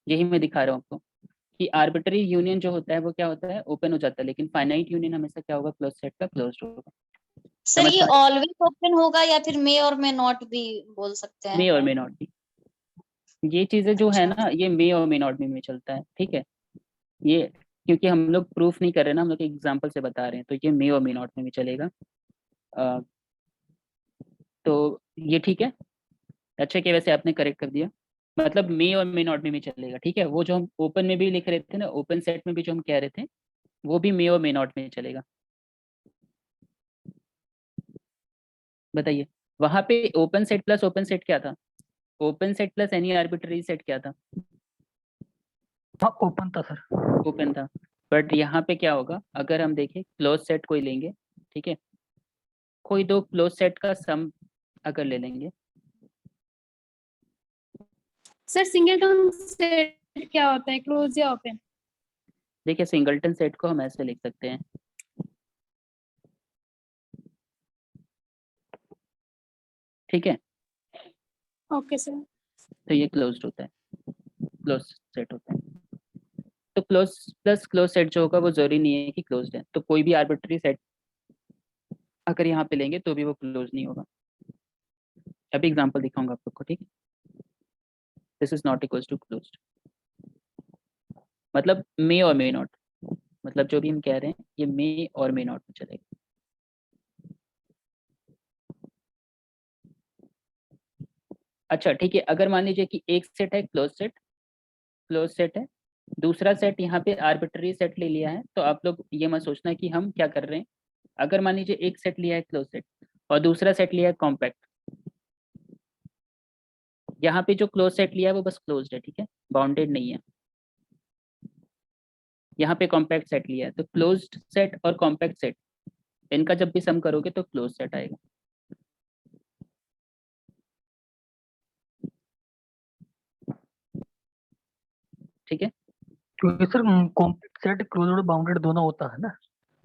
यही मैं दिखा रहा हूँ आपको कि आर्बिट्ररी यूनियन जो होता है वो क्या होता है, ओपन हो जाता है, लेकिन फाइनाइट यूनियन हमेशा क्या होगा, क्लोज सेट का क्लोज्ड होगा। सर समझ ये पा रहे ऑलवेज ओपन होगा या फिर मे और मे नॉट भी बोल सकते मे हैं? और मे नॉट भी, ये चीजें जो है अच्छा। ना ये मे और मे नॉट में चलता है, ठीक है। ये क्योंकि हम लोग प्रूफ नहीं कर रहे ना, हम लोग एग्जाम्पल से बता रहे हैं, तो ये मे और मे नॉट में भी चलेगा। अ, तो ये ठीक है, अच्छा कि वैसे आपने करेक्ट कर दिया, मतलब मे और मे नॉट में भी चलेगा, ठीक है। वो जो हम ओपन में भी लिख रहे थे ना, ओपन सेट में भी जो हम कह रहे थे वो भी मे और मे नॉट में चलेगा। बताइए वहां पे open set plus open set क्या था, open set plus any arbitrary set क्या था, हाँ ओपन था सर। ओपन था। बट यहाँ पे क्या होगा, अगर हम देखें क्लोज सेट कोई लेंगे, ठीक है, कोई दो क्लोज सेट का सम अगर ले लेंगे, सर सिंगलटन सेट क्या होता है, क्लोज या ओपन? देखिए सिंगलटन सेट को हम ऐसे लिख सकते हैं, ठीक है। Okay sir. तो ये क्लोज्ड होता है, क्लोज सेट होता है। तो क्लोज प्लस क्लोज सेट जो होगा वो जरूरी नहीं है कि क्लोज्ड है, तो कोई भी आर्बिट्ररी सेट अगर यहाँ पे लेंगे तो भी वो क्लोज नहीं होगा। अभी एग्जांपल दिखाऊंगा आप लोग को, ठीक है। This is not equals to closed, मतलब मे और मे नॉट, मतलब जो भी हम कह रहे हैं ये मे और मे नॉट में चलेगा। अच्छा ठीक है, अगर मान लीजिए कि एक सेट है क्लोज सेट, क्लोज सेट है, दूसरा सेट यहाँ पे आर्बिट्ररी सेट ले लिया है, तो आप लोग ये मत सोचना कि हम क्या कर रहे हैं। अगर मान लीजिए एक सेट लिया है क्लोज सेट और दूसरा सेट लिया है कॉम्पैक्ट, यहाँ पे जो क्लोज सेट लिया है वो बस क्लोज्ड है, ठीक है, बाउंडेड नहीं है। यहाँ पे कॉम्पैक्ट सेट लिया है, तो क्लोज्ड सेट और कॉम्पैक्ट सेट इनका जब भी सम करोगे तो क्लोज सेट आएगा। ठीक है, क्योंकि सर कॉम्प्लेक्स सेट क्लोज्ड और बाउंडेड दोनों होता है ना।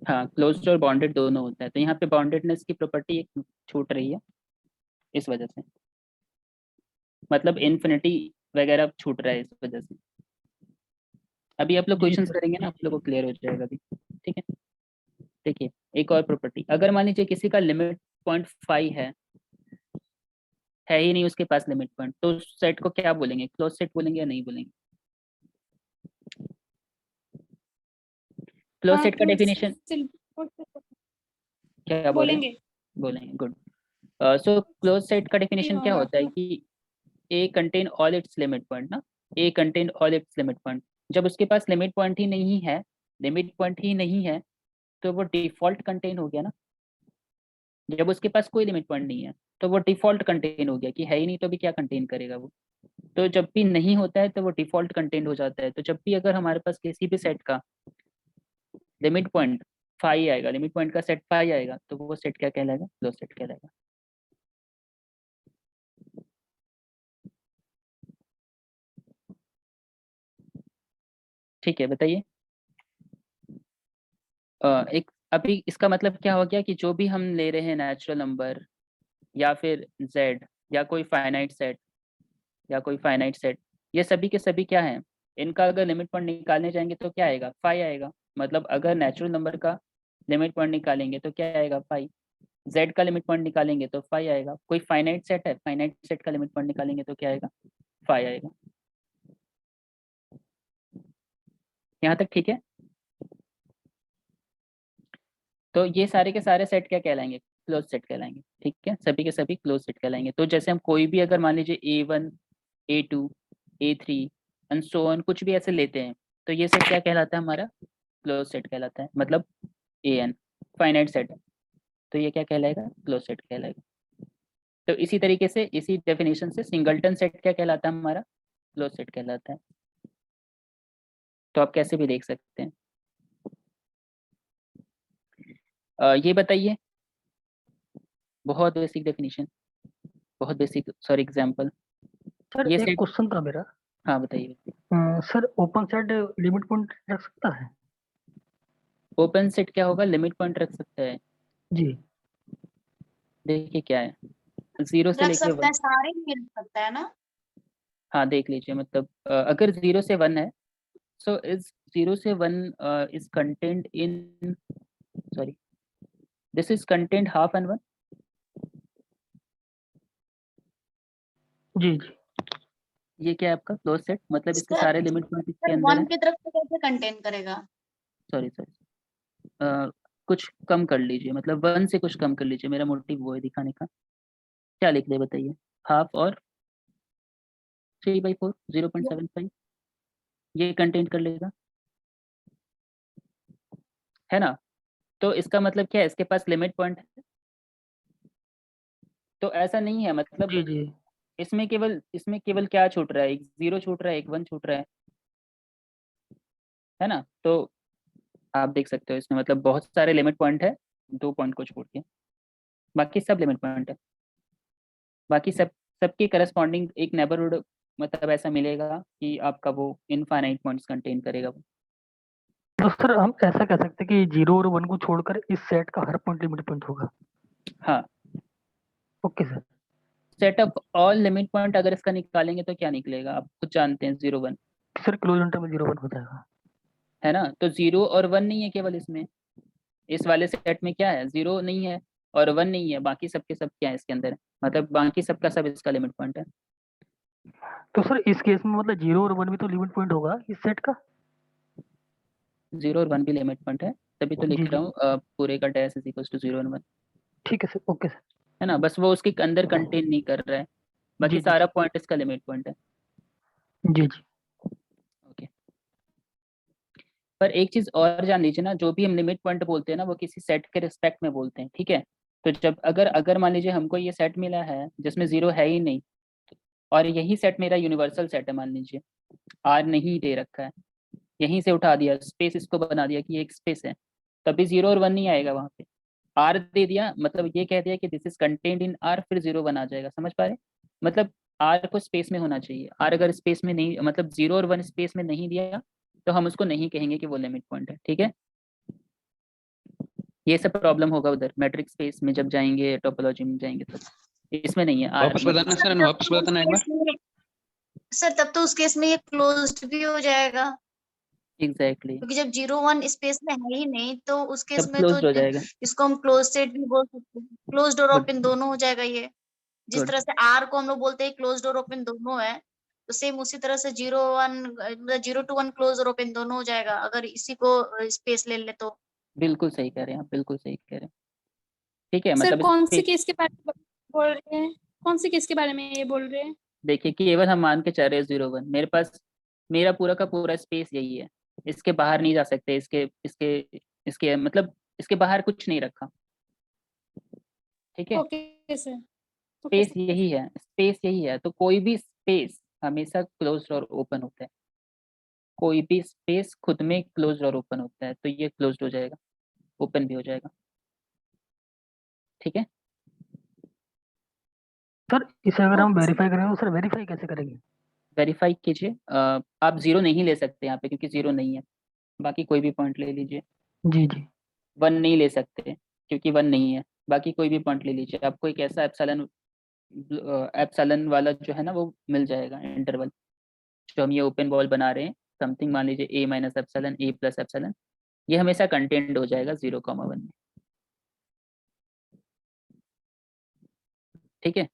हाँ क्लोज्ड और बाउंडेड दोनों होता है, तो यहाँ पे बाउंडेडनेस की प्रॉपर्टी एक छूट रही है इस वजह से, मतलब इन्फिनिटी वगैरह छूट रहा है इस वजह से। अभी आप लोग जी क्वेश्चंस सर। करेंगे ना, आप लोगों को क्लियर हो जाएगा अभी, ठीक है। देखिए एक और प्रॉपर्टी, अगर मान लीजिए किसी का लिमिट 0.5 है ही नहीं उसके पास लिमिट पॉइंट, तो सेट को क्या बोलेंगे, क्लोज सेट बोलेंगे या नहीं बोलेंगे। क्लोज हाँ, सेट का closed डेफिनेशन still- क्या बोलेंगे बोलेंगे गुड। सो क्लोज सेट का डेफिनेशन क्या होता है कि A contain all its limit point ना, A contain all its limit point. जब उसके पास लिमिट पॉइंट ही नहीं है, लिमिट पॉइंट ही नहीं है, तो वो डिफॉल्ट कंटेन हो गया ना। जब उसके पास कोई लिमिट पॉइंट नहीं है तो वो डिफॉल्ट कंटेन हो गया, कि है ही नहीं तो भी क्या कंटेन करेगा वो। तो जब भी नहीं होता है तो वो डिफॉल्ट कंटेन हो जाता है। तो जब भी अगर हमारे पास किसी भी सेट का लिमिट पॉइंट फाई आएगा, लिमिट पॉइंट का सेट फाई आएगा, तो वो सेट क्या कहलाएगा? क्लोज सेट कहलाएगा। ठीक है, बताइए। एक अभी इसका मतलब क्या हो गया कि जो भी हम ले रहे हैं नेचुरल नंबर या फिर z या कोई फाइनाइट सेट ये सभी के सभी क्या हैं, इनका अगर लिमिट पॉइंट निकालने जाएंगे तो क्या आएगा? फाई आएगा। मतलब अगर नेचुरल नंबर का लिमिट पॉइंट निकालेंगे तो क्या आएगा? फाई। z का लिमिट पॉइंट निकालेंगे तो फाई आएगा। कोई फाइनाइट सेट है, फाइनाइट सेट का लिमिट पॉइंट निकालेंगे तो क्या आएगा? फाई आएगा। यहाँ तक ठीक है? तो ये सारे के सारे सेट क्या कहलाएंगे? क्लोज सेट कहलाएंगे। ठीक है, सभी के सभी क्लोज सेट कहलाएंगे। तो जैसे हम कोई भी अगर मान लीजिए A1 A2 A3 and so on कुछ भी ऐसे लेते हैं, तो ये सेट क्या कहलाता है? हमारा क्लोज सेट कहलाता है। मतलब AN फाइनाइट सेट है तो ये क्या कहलाएगा? क्लोज सेट कहलाएगा। तो इसी तरीके से, इसी डेफिनेशन से सिंगलटन सेट क्या कहलाता है? हमारा क्लोज सेट कहलाता है। तो आप कैसे भी देख सकते हैं। ये बताइए, बहुत बेसिक डेफिनेशन, बहुत बेसिक, सॉरी एग्जांपल। सर ये एक सेट, क्वेश्चन था मेरा। हाँ बताइए। Sir open set limit point रख सकता है? ओपन सेट क्या होगा? लिमिट पॉइंट रख सकता है। जी। देखिए क्या है, 0 से रख लेके सकता 1। है, सारे मिल सकता है ना। हाँ देख लीजिए, मतलब अगर 0 से 1 है, सो इज 0 से 1 is content in, sorry, this is content half and 1। जी जी। ये क्या है आपका क्लोज सेट? मतलब इसके सर सारे लिमिट पॉइंट इसके सर अंदर है। 1 की तरफ से कैसे कंटेन करेगा? सॉरी कुछ कम कर लीजिए, मतलब 1 से कुछ कम कर लीजिए। मेरा मोटिव वो है दिखाने का। क्या लिख दे बताइए? हाफ और 3/4 0.75 ये कंटेंट कर लेगा, है ना। तो इसका मतलब क्या है? इसके पास लिमिट पॉइंट है। तो ऐसा नहीं है, मतलब जी जी। इसमें केवल क्या छूट रहा है? एक 0 छूट रहा है, एक 1 छूट रहा है ना। तो आप देख सकते हो इसमें मतलब बहुत सारे लिमिट पॉइंट है, 2 पॉइंट को छोड़ के बाकी सब लिमिट पॉइंट है। बाकी सबके करस्पॉन्डिंग एक नेबरहुड मतलब ऐसा मिलेगा कि आपका वो इनफाइनाइट पॉइंट्स कंटेन करेगा वो। तो सर हम ऐसा कह सकते हैं कि 0 और 1 को छोड़कर इस सेट का हर पॉइंट लिमिट पॉइंट होगा। हाँ, okay sir. Set of all limit point अगर इसका निकालेंगे तो क्या निकलेगा? आप खुद जानते हैं, 0 1 सर क्लोज इंटरवल 0 1 हो जाएगा। है ना। तो 0 और 1 नहीं है केवल इसमें, इस वाले सेट में क्या है? 0 नहीं है और 1 नहीं है, बाकी सबके सब क्या है इसके अंदर? मतलब बाकी सबका सब इसका लिमिट पॉइंट है। तो सर इस केस में मतलब 0 और 1 भी तो लिमिट पॉइंट होगा इस सेट का? 0 और 1 भी लिमिट पॉइंट है, तभी तो जी लिख जी। रहा हूँ पूरे का डैश इज इक्वल टू 0 और 1, ठीक है सर। Okay sir. है ना। बस वो उसके अंदर कंटेन नहीं कर रहा है, बाकी जी जी। सारा पॉइंट इसका लिमिट पॉइंट है। जी जी। ओके, पर एक चीज और जान लीजिए ना, जो भी हम लिमिट पॉइंट बोलते हैं ना वो किसी सेट के रिस्पेक्ट में बोलते हैं, ठीक है। तो जब अगर मान लीजिए हमको ये सेट मिला है जिसमें 0 है ही नहीं, और यही सेट मेरा यूनिवर्सल सेट है, मान लीजिए R नहीं दे रखा है, यहीं से उठा दिया, स्पेस इसको बना दिया कि ये एक स्पेस है, तभी 0 और 1 नहीं आएगा वहां पे। R दे दिया, मतलब ये कह दिया कि this is contained in R, फिर 0 1 आ जाएगा। समझ पा रहे? मतलब R को स्पेस में होना चाहिए। R अगर स्पेस में नहीं, मतलब 0 और 1 स्पेस में नहीं दिया तो हम उसको नहीं कहेंगे कि वो लिमिट पॉइंट है, ठीक है। ये सब प्रॉब्लम होगा उधर मैट्रिक्स स्पेस में जब जाएंगे, टोपोलॉजी में जाएंगे, तो इसमें नहीं है R वापस बताना सर, वापस बताना एक बार। सर तब तो उस केस में ये क्लोज्ड भी हो जाएगा, एग्जैक्टली, क्योंकि जब 0 1 स्पेस में है ही नहीं तो उस केस सब में तो क्लोज हो जाएगा। इसको हम क्लोज सेट भी बोल सकते हैं। क्लोज्ड और गुड ओपन दोनों हो जाएगा ये। जिस गुड, तरह से आर को हम लोग बोलते हैं क्लोज्ड और ओपन दोनों है, तो सेम उसी तरह से 0 1 क्लोज और ओपन दोनों हो जाएगा अगर इसी को स्पेस ले ले तो। बिल्कुल सही कह रहे हैं आप, बिल्कुल सही कह रहे हैं। ठीक है, सर मतलब कौन से केस के बारे में बोल रहे हैं, कौन से केस के बारे में ये बोल रहे हैं? देखिए केवल हम मान के चल रहे हैं 0 1, मेरे पास मेरा पूरा का पूरा स्पेस यही है, इसके बाहर नहीं जा सकते, इसके इसके इसके मतलब इसके बाहर कुछ नहीं रखा। ठीक है, ओके सर, स्पेस यही है, स्पेस यही है, तो कोई भी स्पेस हमेशा क्लोज्ड और ओपन होता है, कोई भी स्पेस खुद में क्लोज्ड और ओपन होता है, तो ये क्लोज्ड हो जाएगा, ओपन भी हो जाएगा। ठीक है, सर इसे अगर हम ओके सर। वेरीफाई करेंगे तो सर वेरीफाई कैसे करेंगे? वेरीफाई कीजिए। आप 0 नहीं ले सकते यहाँ पे क्योंकि 0 नहीं है, बाकी कोई भी पॉइंट ले लीजिए। जी जी 1 नहीं ले सकते क्योंकि 1 नहीं है, बाकी कोई भी पॉइंट ले लीजिए, आपको एक ऐसा एप्सिलॉन वाला जो है ना वो मिल जाएगा इंटरवल, जो हम ये ओपन बॉल बना रहे हैं, समथिंग मान लीजिए a minus epsilon, a plus epsilon, ये हमेशा कंटेंट हो जाएगा 0,1 में। ठीक है,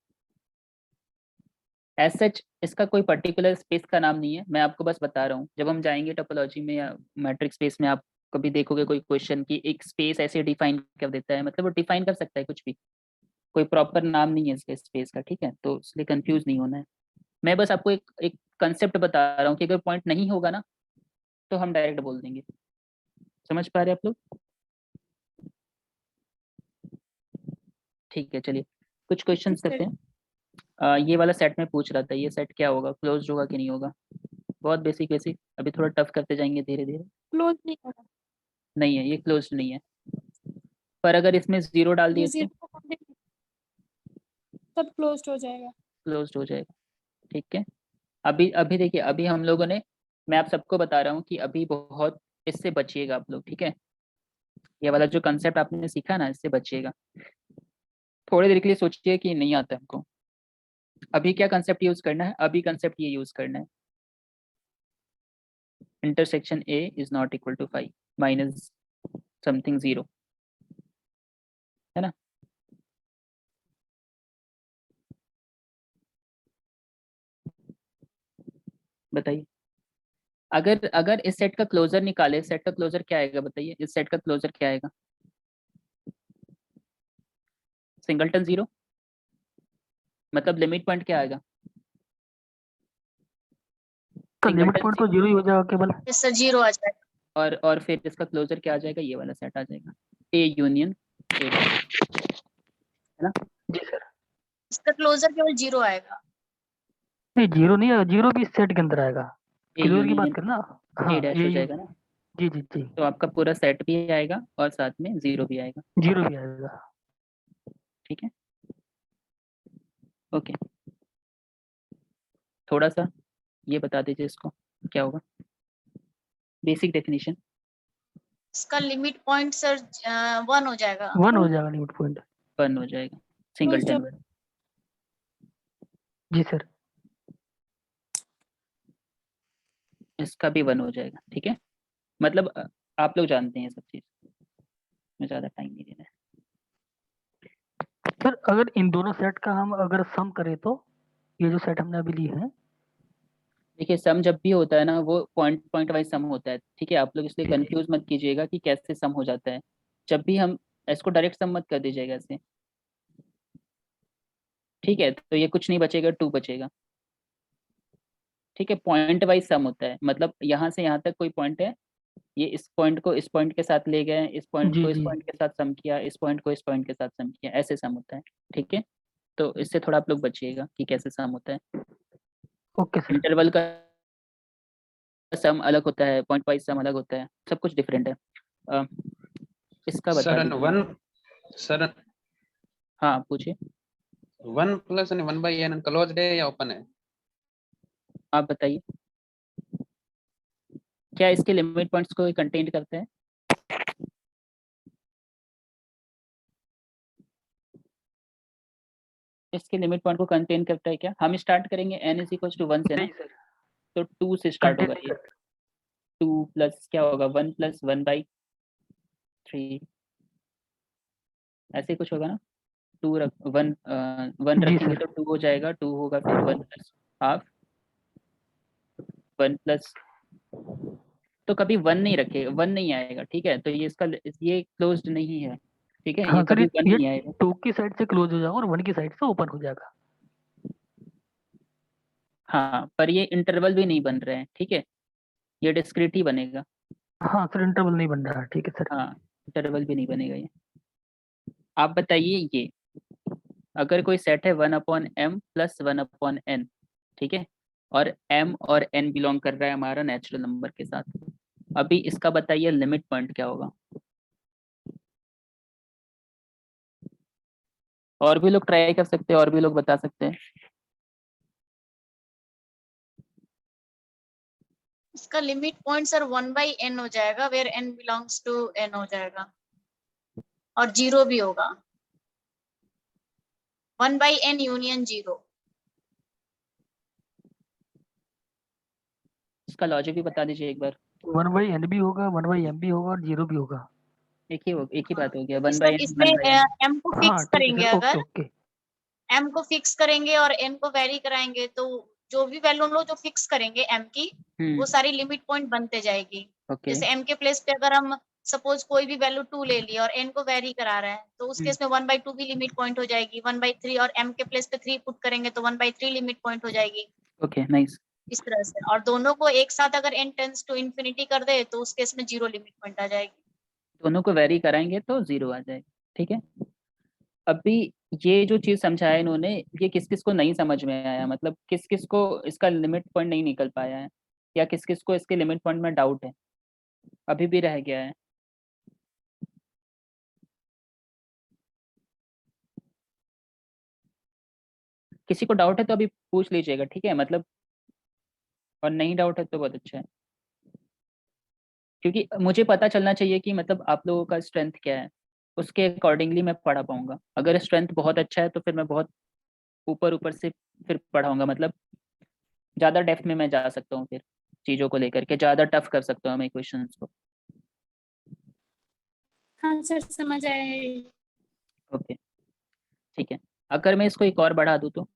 एज सच इसका कोई पर्टिकुलर स्पेस का नाम नहीं है, मैं आपको बस बता रहा हूँ, जब हम जाएंगे टोपोलॉजी में या मैट्रिक्स स्पेस में, आप कभी देखोगे कोई क्वेश्चन की एक स्पेस ऐसे डिफाइन कर देता है, मतलब वो डिफाइन कर सकता है कुछ भी, कोई प्रॉपर नाम नहीं है इसके स्पेस का। ठीक है, तो इसलिए कंफ्यूज नहीं होना है, मैं बस आपको एक एक कंसेप्ट बता रहा हूँ कि अगर पॉइंट नहीं होगा ना तो हम डायरेक्ट बोल देंगे। समझ पा रहे हैं आप लोग? ठीक है, चलिए कुछ क्वेश्चंस करते हैं। ये वाला सेट में पूछ रहा था, ये सेट क्या होगा, क्लोज होगा कि नहीं होगा, बहुत बेसिक बेसिक, अभी थोड़ा टफ करते जाएंगे धीरे धीरे। क्लोज नहीं होगा, नहीं है, ये क्लोज नहीं है, पर अगर इसमें 0 डाल दिए तो तब क्लोज हो जाएगा। क्लोज हो जाएगा। ठीक है, अभी अभी देखिए, अभी हम लोगों ने, मैं आप सबको बता रहा हूँ कि अभी बहुत इससे बचिएगा आप लोग। ठीक है, ये वाला जो कंसेप्ट आपने सीखा ना, इससे बचिएगा, थोड़ी देर के लिए सोचिए कि नहीं आता हमको, अभी क्या कंसेप्ट यूज करना है, अभी कंसेप्ट ये यूज करना है, intersection a is not equal to 5 minus something 0, है ना। बताइए, अगर अगर इस सेट का क्लोजर निकाले, सेट का क्लोजर क्या आएगा बताइए, इस सेट का क्लोजर क्या आएगा, सिंगलटन 0, मतलब लिमिट पॉइंट क्या आएगा, तो लिमिट सिंगलटन पॉइंट तो 0 ही हो जाएगा केवल। इससे 0 आ जाएगा। और फिर इसका क्लोजर क्या आ जाएगा, ये वाला सेट आ जाएगा, ए यूनियन ए, है ना। जी सर, इसका क्लोजर केवल 0 आएगा। नहीं 0 नहीं आएगा, 0 भी इस सेट के अंदर आएगा, ए क्लियर की बात यूनियन करना। ए हाँ डैश हो जाएगा ना, जी जी जी तो आपका पूरा सेट भी आएगा और साथ में 0 भी आएगा। 0 भी आएगा। ठीक है, ओके, थोड़ा सा ये बता दीजिए इसको क्या होगा, बेसिक डेफिनेशन। इसका लिमिट पॉइंट सर 1 हो जाएगा। 1 हो जाएगा लिमिट पॉइंट। 1 हो जाएगा, सिंगलटन वाला। जी सर, इसका भी 1 हो जाएगा। ठीक है, मतलब आप लोग जानते हैं सब चीज़, में ज़्यादा टाइम नहीं देना है। सर अगर इन दोनों सेट का हम अगर सम करें तो ये जो सेट हमने अभी ली है, देखिए सम जब भी होता है ना वो पॉइंट पॉइंट वाइज सम होता है। ठीक है, आप लोग इसलिए कंफ्यूज मत कीजिएगा कि कैसे सम हो जाता है, जब भी हम इसको डायरेक्ट सम मत कर दीजिएगा ऐसे। ठीक है, तो ये कुछ नहीं बचेगा, 2 बचेगा। ठीक है, पॉइंट वाइज सम होता है, मतलब यहाँ से यहाँ तक कोई पॉइंट है, ये इस पॉइंट को इस पॉइंट के साथ ले गए, इस पॉइंट जी को इस जी पॉइंट के साथ सम किया, इस पॉइंट को इस पॉइंट के साथ सम किया, ऐसे सम होता है। ठीक है, तो इससे थोड़ा आप लोग बचिएगा कि कैसे सम होता है। Okay sir. इंटरवल का सम अलग होता है, पॉइंट वाइज सम अलग होता है, सब कुछ डिफरेंट है। इसका बता सर दीजिए। 1 सर हाँ पूछिए, 1 प्लस 1/n क्लोज्ड है या ओपन है? आप बताइए, क्या इसके लिमिट पॉइंट्स को कंटेन करते हैं? इसके लिमिट पॉइंट को कंटेन करता है क्या? हम स्टार्ट करेंगे n इज इक्वल टू 1 से ना, नहीं सर, तो 2 से स्टार्ट कंटेन होगा नहीं ये, करता। 2 प्लस क्या होगा, 1 प्लस 1/3, ऐसे कुछ होगा ना, 1 जी रखेंगे सर, तो 2 हो जाएगा, 2 होगा फिर 1 प्लस हाफ 1 प्लस, तो कभी 1 नहीं रखेगा, 1 नहीं आएगा, ठीक है। तो ये इसका ये क्लोज्ड नहीं है, ठीक है, हाँ ये सर, कभी 1 ये नहीं आएगा। 2 की साइड से क्लोज हो जाएगा और 1 की साइड से ओपन हो जाएगा। हाँ, पर ये इंटरवल भी नहीं बन रहे हैं, ठीक है, ये डिस्क्रीट ही बनेगा। हाँ सर, इंटरवल नहीं बन रहा, ठीक है सर। हाँ, इंटरवल भी नहीं बनेगा ये। आप बताइए, ये अगर कोई सेट है 1/m + 1/n, ठीक है, और m और n बिलोंग कर रहा है हमारा नेचुरल नंबर के साथ, अभी इसका बताइए लिमिट पॉइंट क्या होगा। और भी लोग ट्राई कर सकते हैं, और भी लोग बता सकते हैं। इसका लिमिट पॉइंट सर 1/n हो जाएगा, where n belongs to n हो जाएगा, और 0 भी होगा। 1/n union 0। इसका लॉजिक भी बता दीजिए एक बार। 1/n भी होगा, 1/m भी होगा और 0 भी होगा। एक ही बात हो गया, क्योंकि 1/n सर इसमें 1/n। m को हाँ फिक्स ठीक है करेंगे, सर, ओके अगर ओके। m को फिक्स करेंगे और n को वेरी कराएंगे, तो जो भी वैल्यू हम लोग जो फिक्स करेंगे m की, वो सारी लिमिट पॉइंट बनते जाएगी। ओके। जैसे m के प्लेस पे अगर हम सपोज कोई भी वैल्यू 2 ले लिया और n को वेरी करा रहा है, तो उस केस में 1/2 भी लिमिट पॉइंट हो जाएगी, 1/3, और m के प्लेस पे 3 पुट करेंगे तो 1/3 लिमिट पॉइंट हो जाएगी। Okay, nice. इस तरह से, और दोनों को एक साथ अगर n टेंड्स टू इंफिनिटी कर दे तो उस केस में 0 लिमिट पॉइंट आ जाएगी। दोनों को वेरी कराएंगे तो 0 आ जाएगा, ठीक है। अभी ये जो चीज समझाया इन्होंने, ये किस किस को नहीं समझ में आया, मतलब किस किस को इसका लिमिट पॉइंट नहीं निकल पाया है, या किस किस को इसके लिमिट पॉइंट में डाउट है, अभी भी रह गया है। किसी को डाउट है तो अभी पूछ लीजिएगा, ठीक है, मतलब, और नहीं डाउट है तो बहुत अच्छा है, क्योंकि मुझे पता चलना चाहिए कि मतलब आप लोगों का स्ट्रेंथ क्या है, उसके अकॉर्डिंगली मैं पढ़ा पाऊंगा। अगर स्ट्रेंथ बहुत अच्छा है तो फिर मैं बहुत ऊपर ऊपर से फिर पढ़ाऊंगा, मतलब ज़्यादा डेप्थ में मैं जा सकता हूँ, फिर चीज़ों को लेकर के ज़्यादा टफ कर सकता हूँ मैं क्वेश्चंस को। हाँ सर, समझ आए। ओके, ठीक है। अगर मैं इसको एक और बढ़ा दूँ तो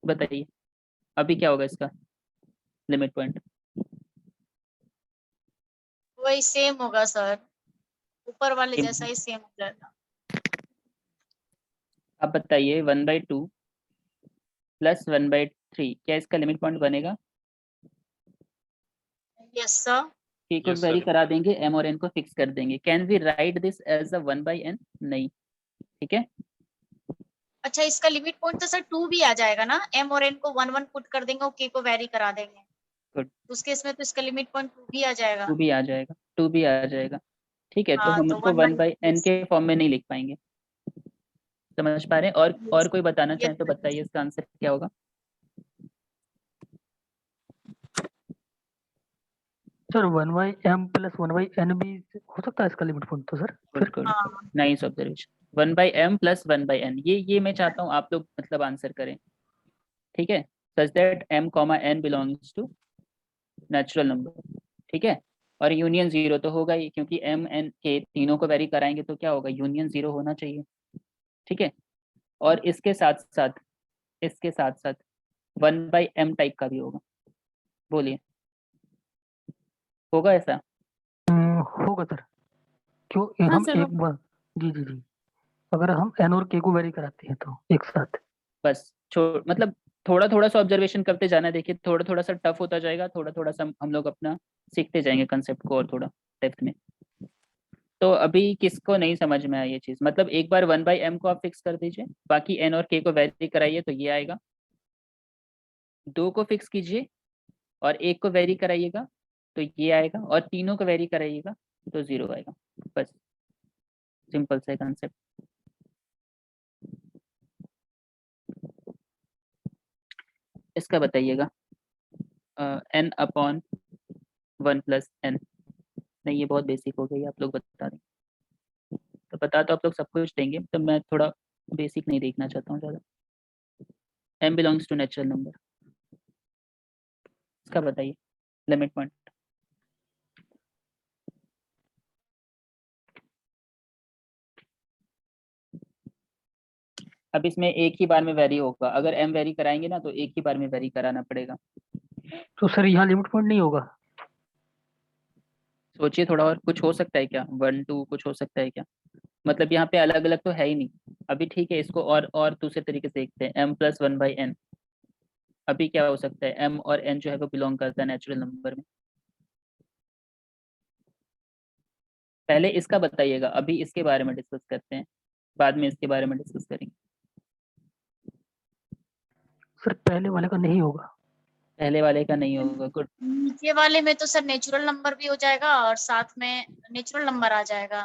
बताइए अभी क्या होगा इसका लिमिट पॉइंट। वही सेम होगा सर, ऊपर वाले जैसा ही सेम हो जाएगा। अब बताइए 1/2 + 1/3, क्या इसका लिमिट पॉइंट बनेगा। Yes sir. k को Yes, वेरी sir. करा देंगे, m और n को फिक्स कर देंगे। Can we write this as a 1/n? नहीं, ठीक है। अच्छा, इसका लिमिट पॉइंट तो सर 2 भी आ जाएगा ना, m और n को 1 1 पुट कर देंगे और k को वेरी करा देंगे, गुड, उस केस में तो इसका लिमिट पॉइंट 2 भी आ जाएगा। 2 भी आ जाएगा, 2 भी आ जाएगा, ठीक है। तो हाँ, हम तो उसको 1/n के फॉर्म में नहीं लिख पाएंगे, समझ पा रहे हैं। और कोई बताना चाहे तो बताइए इसका आंसर क्या होगा। सर 1/m + 1/n भी हो सकता है इसका लिमिट पॉइंट तो सर गुड फिर। गुड, हाँ, नाइस ऑब्जर्वेशन। 1/m + 1/n, ये मैं चाहता हूँ आप लोग मतलब आंसर करें, ठीक है, such that m, n belongs to natural number, ठीक है। और यूनियन 0 तो होगा ही, क्योंकि m n k तीनों को वेरी कराएंगे तो क्या होगा, यूनियन 0 होना चाहिए, ठीक है। और इसके साथ साथ 1/m टाइप का भी होगा, बोलिए होगा ऐसा। होगा सर, क्यों हाँ हम सर, एक बार, जी जी जी, अगर हम n और k को वेरी कराते हैं तो एक साथ। बस मतलब थोड़ा थोड़ा सा ऑब्जर्वेशन करते जाना, देखिए थोड़ा थोड़ा सा टफ होता जाएगा, थोड़ा थोड़ा सा हम लोग अपना सीखते जाएंगे कंसेप्ट को और थोड़ा डेप्थ में। तो अभी किसको नहीं समझ में आया ये चीज़, मतलब एक बार 1/m को आप फिक्स कर दीजिए, बाकी n और k को वेरी कराइए तो ये आएगा, 2 को फिक्स कीजिए और 1 को वेरी कराइएगा तो ये आएगा, और तीनों को वेरी कराइएगा तो 0 आएगा। बस सिंपल सा कंसेप्ट। इसका बताइएगा n/1 + n। नहीं, ये बहुत बेसिक हो गई, आप लोग बता दें तो बता, तो आप लोग सब कुछ देंगे, तो मैं थोड़ा बेसिक नहीं देखना चाहता हूँ ज़्यादा। m belongs to natural number, इसका बताइए लिमिट पॉइंट। अब इसमें एक ही बार में वेरी होगा, अगर m वेरी कराएंगे ना तो एक ही बार में वेरी कराना पड़ेगा। तो सर यहाँ लिमिट पॉइंट नहीं होगा? सोचिए थोड़ा और, कुछ हो सकता है क्या, 1 2 कुछ हो सकता है क्या? मतलब यहाँ पे अलग अलग तो है ही नहीं। अभी ठीक है, इसको और दूसरे तरीके से देखते हैं, m+1/n। अभी क्या हो सकता है, m और n जो है वो बिलोंग करता है नेचुरल नंबर में। पहले इसका बताइएगा, अभी इसके बारे में डिस्कस करते हैं, बाद में इसके बारे में डिस्कस करेंगे। सर पहले वाले का नहीं होगा? पहले वाले का नहीं होगा, गुड। नीचे वाले में तो सर नेचुरल नंबर भी हो जाएगा और साथ में नेचुरल नंबर आ जाएगा,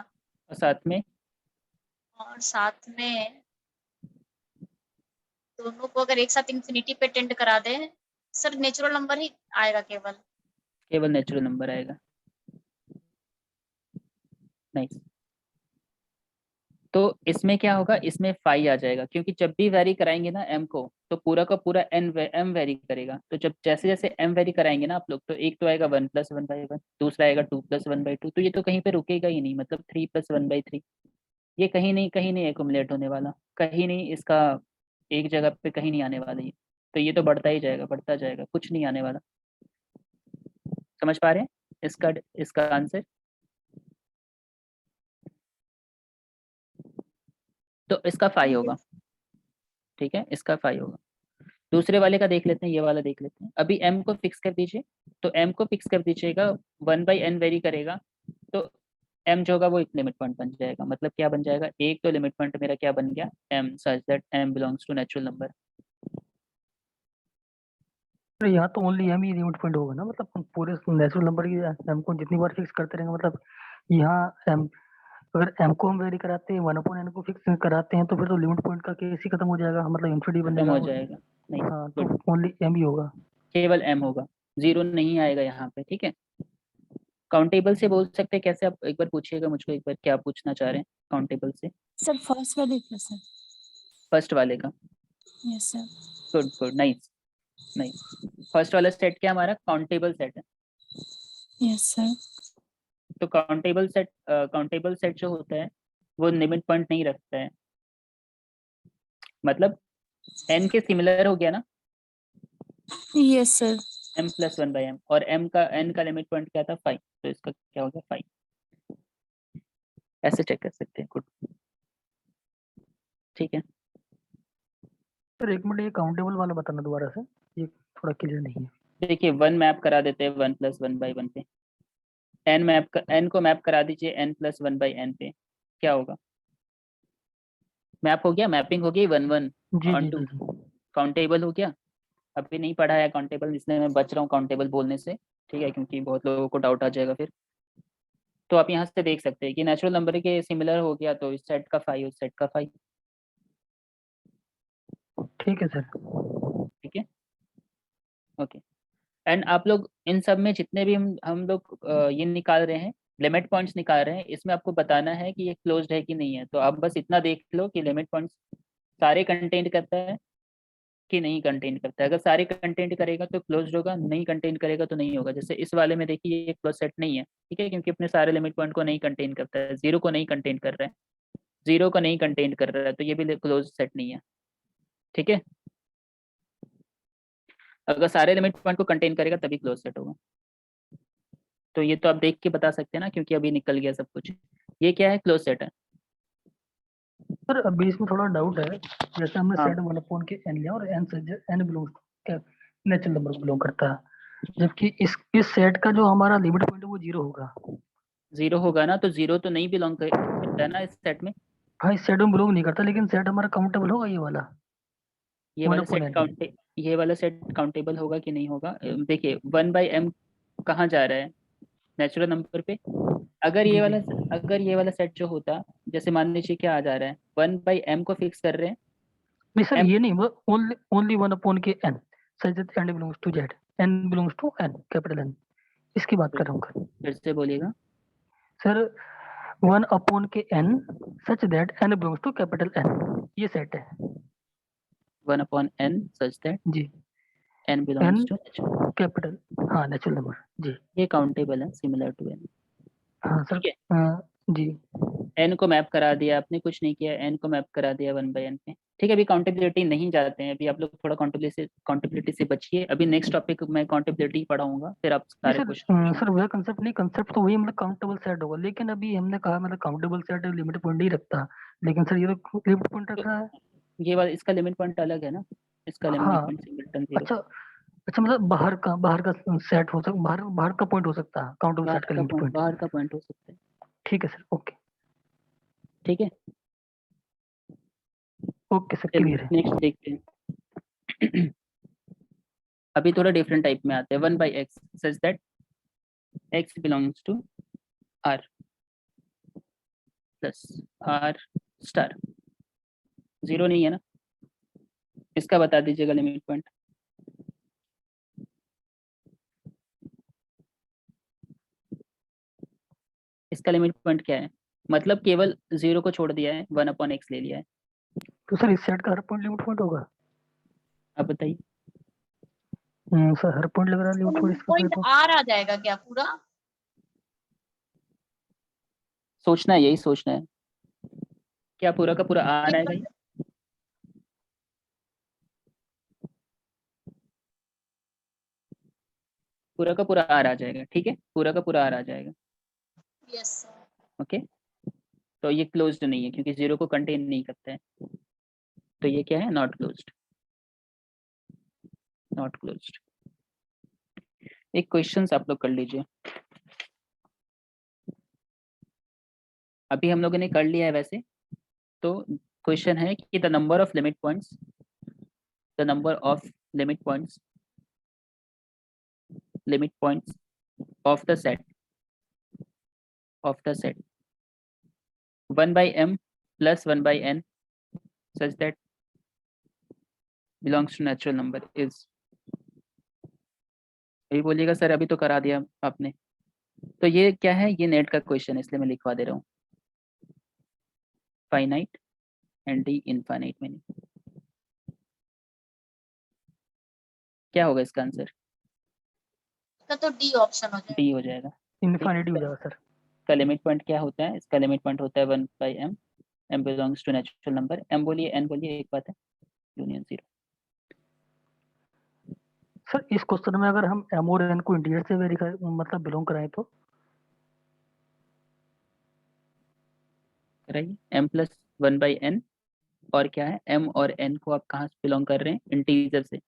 और साथ में दोनों को अगर एक साथ इंफिनिटी पे टेंड करा दे सर, नेचुरल नंबर ही आएगा केवल नेचुरल नंबर आएगा। नाइस। तो इसमें क्या होगा, इसमें फाई आ जाएगा, क्योंकि जब भी वेरी कराएंगे ना m को तो पूरा का पूरा m वेरी करेगा। तो जब जैसे जैसे m वेरी कराएंगे ना आप लोग, तो एक तो आएगा 1+1/1, दूसरा आएगा 2+1/2, तो ये तो कहीं पे रुकेगा ही नहीं, मतलब 3+1/3। ये कहीं नहीं एक्युमुलेट होने वाला, कहीं नहीं, इसका एक जगह पे कहीं नहीं आने वाला ये। तो ये तो बढ़ता ही जाएगा, बढ़ता जाएगा, कुछ नहीं आने वाला। समझ पा रहे हैं इसका आंसर? तो इसका फाई होगा, ठीक है, इसका फाई होगा। दूसरे वाले का देख लेते हैं, ये वाला देख लेते हैं। अभी m को फिक्स कर दीजिए, तो m को फिक्स कर दीजिएगा, 1/n वेरी करेगा, तो m जो होगा वो एक लिमिट पॉइंट बन जाएगा। मतलब क्या बन जाएगा, एक तो लिमिट पॉइंट मेरा क्या बन गया, m such that m belongs to natural number. तो यहाँ तो ओनली m ही लिमिट पॉइंट होगा ना, मतलब हम पूरे नेचुरल नंबर की m को जितनी बार फिक्स करते रहेंगे, मतलब यहाँ m, अगर m को हम वेरी कराते हैं 1/n को फिक्स कराते हैं तो फिर तो लिमिट पॉइंट का केस ही खत्म हो जाएगा, मतलब इन्फिनिटी खत्म बनेगा। हो जाएगा। नहीं, हाँ, तो good, ओनली m ही होगा। केवल m होगा, जीरो नहीं आएगा यहाँ पे, ठीक है। काउंटेबल से बोल सकते हैं कैसे, आप एक बार पूछिएगा मुझको, एक बार क्या पूछना चाह रहे हैं काउंटेबल से। सर फर्स्ट वाले का सर। फर्स्ट वाले का, yes sir. Good good, nice nice. First वाला सेट क्या हमारा, काउंटेबल सेट है। Yes sir. तो काउंटेबल सेट जो होता है वो लिमिट पॉइंट नहीं रखता है, मतलब n के सिमिलर हो गया ना, यस सर। m+1/m, और n का लिमिट पॉइंट क्या था, 5, तो इसका क्या हो गया 5। ऐसे चेक कर सकते हैं, गुड, ठीक है। सर एक मिनट, ये काउंटेबल वाला बताना दोबारा से, ये थोड़ा क्लियर नहीं है। देखिए 1 मैप करा देते हैं 1+1/1 पे, n को मैप करा दीजिए n+1/n पे, क्या होगा, मैप हो गया, मैपिंग हो गई 1 1 G on G two, G. Countable हो गया। अभी नहीं पढ़ा है काउंटेबल, इसलिए मैं बच रहा हूँ काउंटेबल बोलने से, ठीक है, क्योंकि बहुत लोगों को डाउट आ जाएगा फिर। तो आप यहाँ से देख सकते हैं कि नेचुरल नंबर के सिमिलर हो गया तो इस सेट का 5, उस सेट का 5, ठीक है सर। ठीक है, ओके। एंड आप लोग इन सब में जितने भी हम लोग ये निकाल रहे हैं, लिमिट पॉइंट्स निकाल रहे हैं, इसमें आपको बताना है कि ये क्लोज्ड है कि नहीं है। तो आप बस इतना देख लो कि लिमिट पॉइंट्स सारे कंटेंट करता है कि नहीं कंटेंट करता है। अगर सारे कंटेंट करेगा तो क्लोज्ड होगा, नहीं कंटेंट करेगा तो नहीं होगा। जैसे इस वाले में देखिए ये क्लोज सेट नहीं है, ठीक है, क्योंकि अपने सारे लिमिट पॉइंट को नहीं कंटेन करता है, 0 को नहीं कंटेन कर रहा है, 0 को नहीं कंटेन कर रहा है, तो ये भी क्लोज सेट नहीं है, ठीक है। अगर सारे लिमिट पॉइंट को कंटेन करेगा तभी क्लोज सेट होगा। तो ये तो आप देख के बता सकते हैं ना, क्योंकि अभी निकल गया सब कुछ। ये क्या है, क्लोज सेट है। सर अभी इसमें थोड़ा डाउट है, जैसे हमने हाँ। सेट 1/n के n लिया और n से n belong natural number belong करता है, जबकि इस सेट का जो हमारा लिमिट पॉइंट है वो 0 होगा। 0 होगा ना, तो 0 तो नहीं बिलोंग करता है ना इस सेट में। हाँ, इस सेट में बिलोंग नहीं करता, लेकिन सेट हमारा काउंटेबल होगा ये वाला ये वाला 1/n। सेट ये वाला सेट काउंटेबल होगा कि नहीं होगा, देखिए 1/m कहाँ जा रहा है, नेचुरल नंबर पे। अगर जी ये जी। वाला सेट जो होता, जैसे मान लीजिए क्या आ जा रहा है, 1/m को फिक्स कर रहे हैं। नहीं सर, m ये नहीं, वो ओनली 1/n के n, such that n belongs to z, n belongs to n, capital N, इसकी बात कर रहा हूँ फिर से बोलिएगा। सर। 1/n के n such that n belongs to capital N, ये सेट है 1/n सच दैट जी, n n belongs to, capital, हाँ नेचुरल नंबर जी। ये काउंटेबल है, सिमिलर टू n, हाँ सर। ठीक है। जी। n को मैप करा दिया आपने, कुछ नहीं किया, n को मैप करा दिया 1/n पे, ठीक है, अभी काउंटेबिलिटी नहीं जाते हैं, अभी आप लोग थोड़ा काउंटेबिलिटी से बचिए। अभी नेक्स्ट टॉपिक मैं काउंटेबिलिटी पढ़ाऊंगा, फिर आप नहीं सारे सर, क्वेश्चन। सर वह कंसेप्ट नहीं, कंसेप्ट तो वही मतलब काउंटेबल सेट होगा, लेकिन अभी हमने कहा मतलब काउंटेबल सेट लिमिट पॉइंट नहीं रखता, लेकिन सर ये तो लिमिट पॉइंट रख रहा है। ये वाला इसका लिमिट पॉइंट अलग है ना, इसका लिमिट हाँ पॉइंट सिंगलटन जीरो। अच्छा, अच्छा मतलब बाहर का सेट हो सकता, बाहर का पॉइंट हो सकता है काउंटेबल सेट का लिमिट पॉइंट। बाहर का पॉइंट हो सकता है। ठीक है सर, ओके ठीक है, ओके सर, क्लियर है। नेक्स्ट देखते हैं। अभी थोड़ा डिफरेंट टाइप में आते हैं। 1/x such that x belongs to r plus r star, zero नहीं है ना, इसका बता दीजिएगा लिमिट पॉइंट। इसका लिमिट पॉइंट क्या है, मतलब केवल जीरो को छोड़ दिया है, 1/x ले लिया है। तो सर इस सेट का हर पॉइंट लिमिट पॉइंट होगा? अब बताइए। सर हर पॉइंट लग रहा है लिमिट पॉइंट इसका पॉइंट तो। आर आ जाएगा क्या पूरा? सोचना है, यही सोचना है, क्या पूरा का पूरा आ रहा है? पूरा का पूरा आर आ जाएगा, ठीक है, पूरा का पूरा आर आ जाएगा। Yes sir. ओके, तो ये क्लोज्ड नहीं है क्योंकि जीरो को कंटेन नहीं करते हैं, तो ये क्या है, नॉट क्लोज्ड, नॉट क्लोज्ड। एक क्वेश्चंस आप लोग कर लीजिए। अभी हम लोगों ने कर लिया है वैसे, तो क्वेश्चन है कि the number of limit points, the number of limit points of the set 1/m plus 1/n such that belongs to natural number is, अभी बोलिएगा सर अभी तो करा दिया आपने, तो ये क्या है, ये नेट का क्वेश्चन है इसलिए मैं लिखवा दे रहा हूँ, फाइनाइट एंड डी इनफाइनाइट में नहीं। क्या होगा इसका आंसर? तो डी ऑप्शन हो जाएगा। डी हो जाएगा। इनफाइनाइट हो जाएगा सर। इसका लिमिट पॉइंट क्या होता है? इसका लिमिट पॉइंट होता है 1/m, m belongs to natural number, m बोलिए n बोलिए, एक बात है, यूनियन जीरो। सर इस क्वेश्चन में अगर हम m और n को इंटीजर से वेरीफाई मतलब बिलोंग कराएं तो कराइए, m प्लस 1/n, और क्या है, m और n को आप कहाँ से बिलोंग कर रहे हैं, इंटीजर से।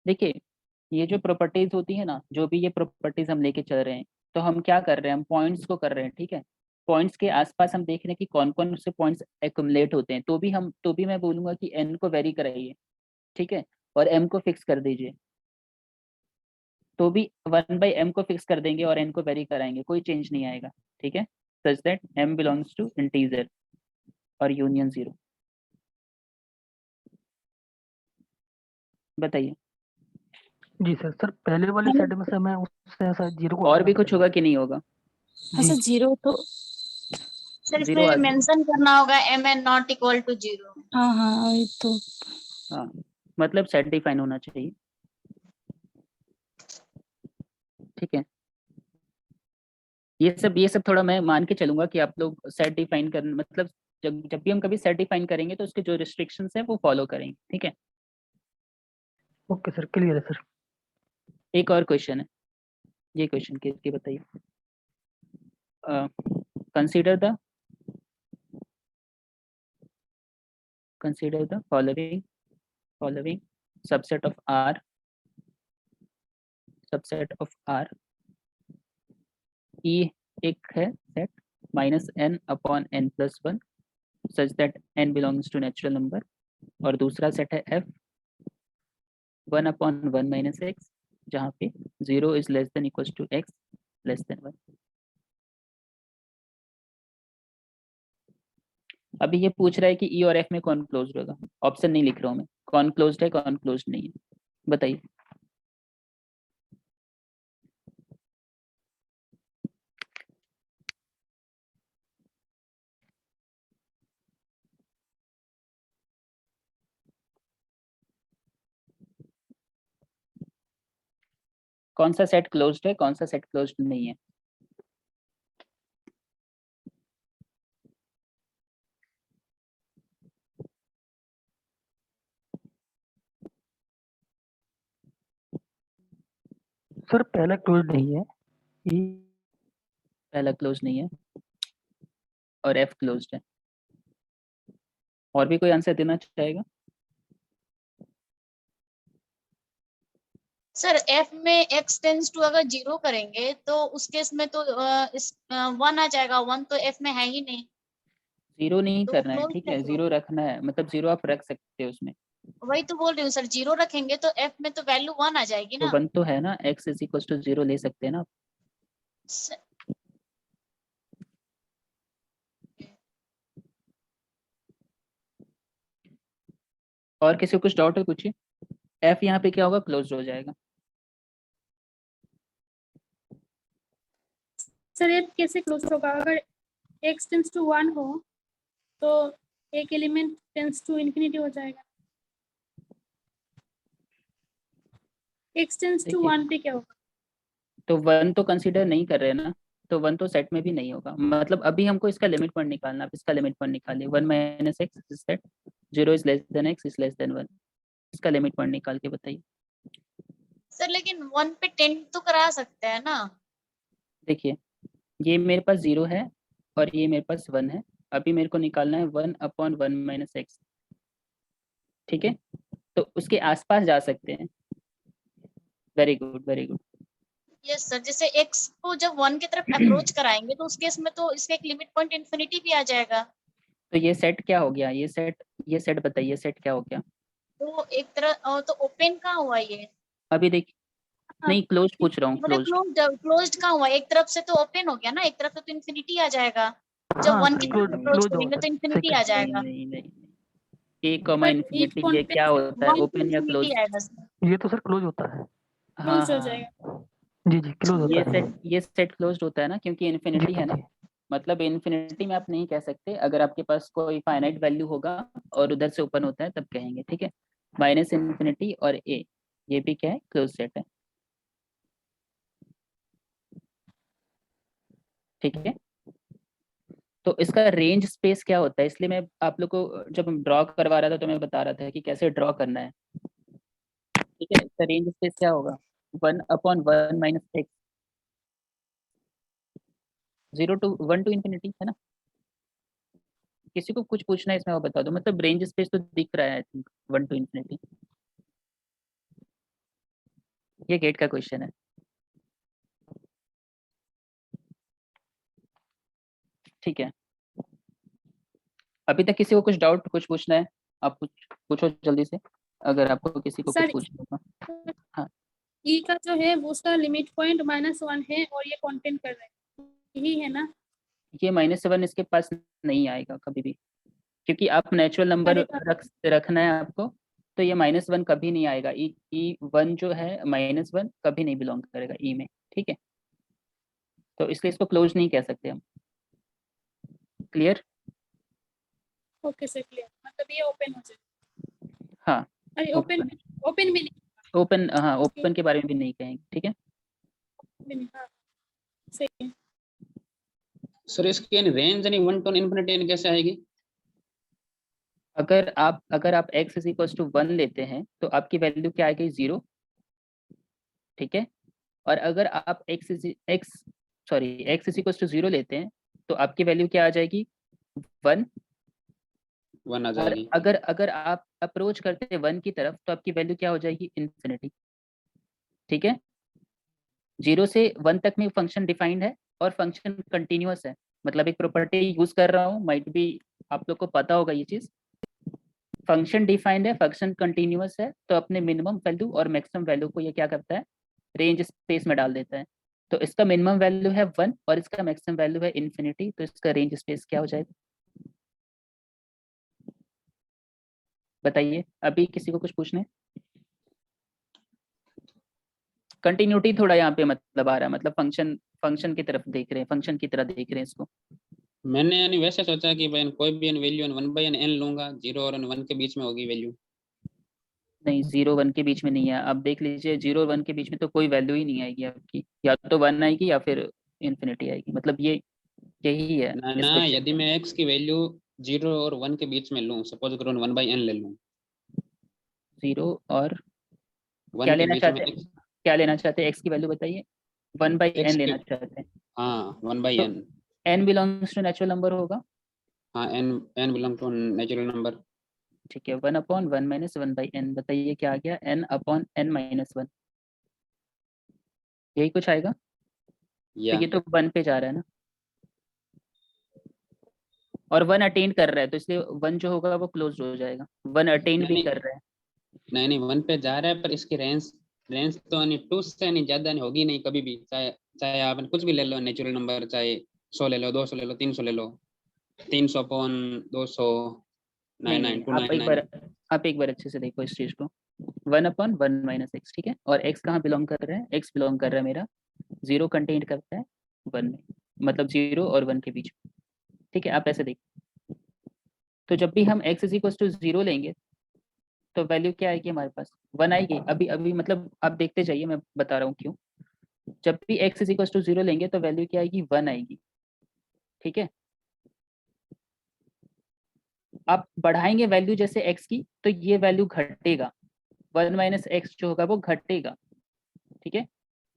देखिए ये जो प्रॉपर्टीज होती है ना, जो भी ये प्रॉपर्टीज हम लेके चल रहे हैं, तो हम क्या कर रहे हैं, हम पॉइंट्स को कर रहे हैं, ठीक है, पॉइंट्स के आसपास हम देख रहे हैं कि कौन कौन से पॉइंट्स एक्युमुलेट होते हैं, तो भी मैं बोलूंगा कि n को वेरी कराइए, ठीक है, और m को फिक्स कर दीजिए, तो भी 1/m को फिक्स कर देंगे और n को वेरी कराएंगे, कोई चेंज नहीं आएगा, ठीक है, such that m belongs to integer और यूनियन जीरो। बताइए जी सर। सर पहले वाले सेट में से मैं उससे शायद जीरो को और भी कुछ होगा कि नहीं होगा? हाँ सर, जीरो तो सर जीरो इसमें आ- मेंशन करना होगा m n not equal to zero. हाँ हाँ वही तो। हाँ, मतलब सेट डिफाइन होना चाहिए, ठीक है। ये सब थोड़ा मैं मान के चलूंगा कि आप लोग सेट डिफाइन कर, मतलब जब भी हम कभी सेट डिफाइन करेंगे तो उसके जो रिस्ट्रिक्शंस हैं वो फॉलो करेंगे, ठीक है। ओके सर, क्लियर है सर। एक और क्वेश्चन है, ये क्वेश्चन के बताइए। Consider the following subset of R E एक है set -n/n+1 such that n belongs to natural number, और दूसरा सेट है F 1/1 - x जहाँ पे 0 is less than equals to x less than 1। अभी ये पूछ रहा है कि E और F में कौन क्लोज्ड होगा, ऑप्शन नहीं लिख रहा हूँ मैं, कौन क्लोज्ड है कौन क्लोज्ड नहीं है, बताइए। कौन सा सेट क्लोज्ड है, कौन सा सेट क्लोज्ड नहीं है? सर पहला क्लोज नहीं है, ई पहला क्लोज नहीं है और एफ क्लोज है। और भी कोई आंसर देना चाहेगा? सर एफ में x टेंस टू अगर 0 करेंगे तो उस केस में तो इस 1 आ जाएगा, 1 तो एफ में है ही नहीं। 0 नहीं तो करना है, क्लोज ठीक है, कैसे 0 रखना है, मतलब 0 आप रख सकते हो उसमें। वही तो बोल रही हूँ सर, 0 रखेंगे तो एफ में तो वैल्यू 1 आ जाएगी तो ना। 1 तो है ना, x इज इक्वल टू 0 ले सकते हैं ना। स- और किसी को कुछ डाउट है पूछिए। f यहाँ पे क्या होगा, क्लोज हो जाएगा। सर ये कैसे क्लोज होगा? अगर x टेंस टू 1 हो तो एक एलिमेंट टेंस टू इन्फिनिटी हो जाएगा। x टेंस टू देखिए 1 पे क्या होगा? तो 1 तो कंसीडर नहीं कर रहे हैं ना, तो 1 तो सेट में भी नहीं होगा। मतलब अभी हमको इसका लिमिट पॉइंट निकालना, आप इसका लिमिट पॉइंट निकालिए, 1 minus x is set, 0 is less than x is less then 1। इसका लिमिट पॉइंट निकाल के बताइए। सर लेकिन 1 पे टेंड तो करा सकते हैं ना। देखिए ये मेरे पास 0 है और ये मेरे पास 1 है। अभी मेरे को निकालना है 1/1 माइनस एक्स, ठीक है, तो उसके आसपास जा सकते हैं। Very good very good. Yes sir, जैसे x को जब 1 की तरफ अप्रोच कराएंगे तो उस केस में तो इसका एक लिमिट पॉइंट इन्फिनिटी भी आ जाएगा। तो ये सेट क्या हो गया, ये सेट बताइए, सेट क्या हो गया? तो एक तरह तो ओपन कहाँ हुआ ये? अभी देखिए, नहीं क्लोज पूछ रहा हूँ, मतलब क्लोज। क्लोज्ड कहाँ हुआ? एक तरफ से तो ओपन हो गया ना, एक तरफ से तो इन्फिनिटी आ जाएगा। जब हाँ 1 की सर तरफ क्लोज अप्रोच क्लोज हो करेंगे सर, तो सही इन्फिनिटी कह आ रहे हैं। नहीं जाएगा। नहीं नहीं, ए कॉमा बट ईच इन्फिनिटी, ये पॉइंट पे क्या होता है, 1 टू ओपन या इन्फिनिटी क्लोज? आएगा सर। ये तो सर क्लोज होता है। हाँ क्लोज हो हाँ, जाएगा। जी जी क्लोज होता है। ये सेट क्लोज होता है ना, क्योंकि जी इन्फिनिटी है ना। जी मतलब इन्फिनिटी में आप नहीं कह सकते, अगर आपके पास कोई फाइनाइट वैल्यू होगा और उधर से ओपन होता है तब कहेंगे, ठीक है। माइनस इन्फिनिटी और ए, ये भी क्या है, क्लोज सेट है, ठीक है। तो इसका रेंज स्पेस क्या होता है, इसलिए मैं आप लोग को जब ड्रॉ करवा रहा था तो मैं बता रहा था कि कैसे ड्रॉ करना है, ठीक है। इसका रेंज स्पेस क्या होगा, 1/1 minus x, 0 to 1 to infinity है ना। किसी को कुछ पूछना है इसमें वो बता दो, मतलब रेंज स्पेस तो दिख रहा है आई थिंक, 1 टू इन्फिनिटी। ये गेट का क्वेश्चन है, ठीक है। अभी तक किसी को कुछ डाउट, कुछ पूछना है, आप कुछ पूछो जल्दी से, अगर आपको किसी को कुछ सर पूछना हो। हाँ ई का जो है वो उसका लिमिट पॉइंट -1 है और ये कंटेन कर रहा है, यही है ना? ये -7 इसके पास नहीं आएगा कभी भी, क्योंकि आप नेचुरल नंबर अरे बाप रखना है आपको, तो ये -1 कभी नहीं आएगा। ई 1 जो है -1 कभी नहीं बिलोंग करेगा ई में, ठीक है। तो इसलिए इसको क्लोज नहीं कह सकते हम। क्लियर? Okay sir, clear. मतलब ये ओपन हो जाएगा। हाँ अरे ओपन ओपन भी नहीं, ओपन, हाँ ओपन के बारे में भी नहीं कहेंगे, ठीक है। हाँ सही है। सर इसकी यानी रेंज यानी 1 टू इन्फिनिटी यानी कैसे आएगी? अगर आप x इज इक्वल टू 1 लेते हैं तो आपकी वैल्यू क्या आएगी, 0, ठीक है। और अगर आप x इज इक्वल टू 0 लेते हैं तो आपकी वैल्यू क्या आ जाएगी, 1। 1 आ और जाएगी। अगर आप अप्रोच करते हैं 1 की तरफ तो आपकी वैल्यू क्या हो जाएगी, इन्फिनिटी, ठीक है। 0 से 1 तक में फंक्शन डिफाइंड है और फंक्शन कंटिन्यूअस है। मतलब एक प्रॉपर्टी यूज कर रहा हूँ, माइट भी आप लोग को पता होगा ये चीज। फंक्शन डिफाइंड है, फंक्शन कंटिन्यूअस है, तो अपने मिनिमम वैल्यू और मैक्सिमम वैल्यू को ये क्या करता है, रेंज स्पेस में डाल देता है। तो इसका मिनिमम वैल्यू है 1 और इसका मैक्सिमम वैल्यू है इन्फिनिटी, तो इसका रेंज स्पेस क्या हो जाएगा, बताइए। अभी किसी को कुछ पूछना है? कंटिन्यूटी थोड़ा यहाँ पे मतलब आ रहा है, मतलब फंक्शन की तरफ देख रहे हैं, फंक्शन की तरह देख रहे हैं इसको। मैंने यानी वैसे सोचा कि भाई कोई भी वैल्यू 1/n लूंगा, 0 और 1 के बीच में होगी वैल्यू। नहीं, 0 1 के बीच में नहीं है, आप देख लीजिए 0 और 1 के बीच में तो कोई वैल्यू ही नहीं आएगी आपकी, या तो 1 आएगी या फिर इन्फिनिटी आएगी, मतलब यही है ना इस ना, क्वेश्चन यदि में। मैं x की वैल्यू 0 और 1 के बीच में लूं, सपोज करो 1/n ले लूं, 0 और 1 क्या के लेना बीच में चाहते हैं, x क्या लेना चाहते हैं, एक्स की वैल्यू बताइए, 1/n X लेना के- चाहते हैं। हाँ 1 by तो n। n belongs to natural number होगा, हाँ n belong to natural number. ठीक है, 1/1 माइनस 1/n, बताइए क्या आ गया, n/n-1, यही कुछ आएगा, तो या ये तो 1 पे जा रहा है ना, और 1 अटेंड कर रहा है, तो इसलिए 1 जो होगा वो क्लोज हो जाएगा, 1 अटेंड भी नहीं कर रहा है। नहीं 1 पे जा रहा है, पर इसकी रेंज रेंज तो नहीं 2 से नहीं ज्यादा नहीं होगी नहीं कभी भी, चाहे चाहे आप कुछ भी ले लो नेचुरल नंबर, चाहे 100 ले लो, 200 ले लो, 300 ले लो, 300/200, नहीं नहीं 99 आप एक बार अच्छे से देखो इस चीज को, 1/1 माइनस एक्स, ठीक है, और एक्स कहाँ बिलोंग कर रहा है, एक्स बिलोंग कर रहा है मेरा 0 कंटेंट करता है 1 में, मतलब 0 और 1 के बीच में, ठीक है, आप ऐसे देखो। तो जब भी हम x इज इक्वल टू 0 लेंगे तो वैल्यू क्या आएगी हमारे पास, 1 आएगी, अभी अभी मतलब आप देखते जाइए, मैं बता रहा हूँ क्यों। जब भी x इज इक्वल टू 0 लेंगे तो वैल्यू क्या आएगी, 1 आएगी, ठीक है। आप बढ़ाएंगे वैल्यू जैसे x की, तो ये वैल्यू घटेगा, 1 माइनस एक्स जो होगा वो घटेगा, ठीक है।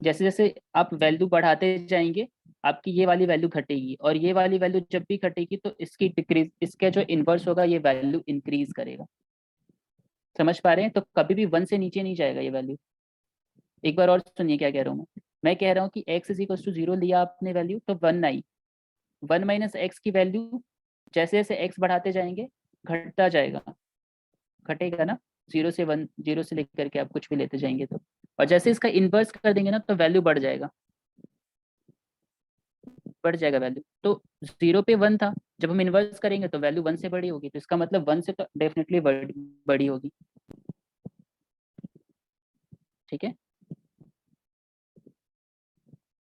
जैसे जैसे आप वैल्यू बढ़ाते जाएंगे आपकी ये वाली वैल्यू घटेगी, और ये वाली वैल्यू जब भी घटेगी तो इसकी डिक्रीज, इसका जो इन्वर्स होगा ये वैल्यू इंक्रीज करेगा, समझ पा रहे हैं। तो कभी भी 1 से नीचे नहीं जाएगा ये वैल्यू। एक बार और सुनिए क्या कह रहा हूँ मैं कह रहा हूँ कि x इज इक्वल टू 0 लिया आपने वैल्यू, तो 1 आई, 1 माइनस एक्स की वैल्यू जैसे जैसे x बढ़ाते जाएंगे घटता जाएगा, घटेगा ना, 0 से 1, 0 से लेकर के आप कुछ भी लेते जाएंगे तो, और जैसे इसका इन्वर्स कर देंगे ना तो वैल्यू बढ़ जाएगा, बढ़ जाएगा वैल्यू। तो 0 पे 1 था, जब हम इन्वर्स करेंगे तो वैल्यू 1 से बड़ी होगी, तो इसका मतलब 1 से तो डेफिनेटली बड़ी होगी, ठीक है।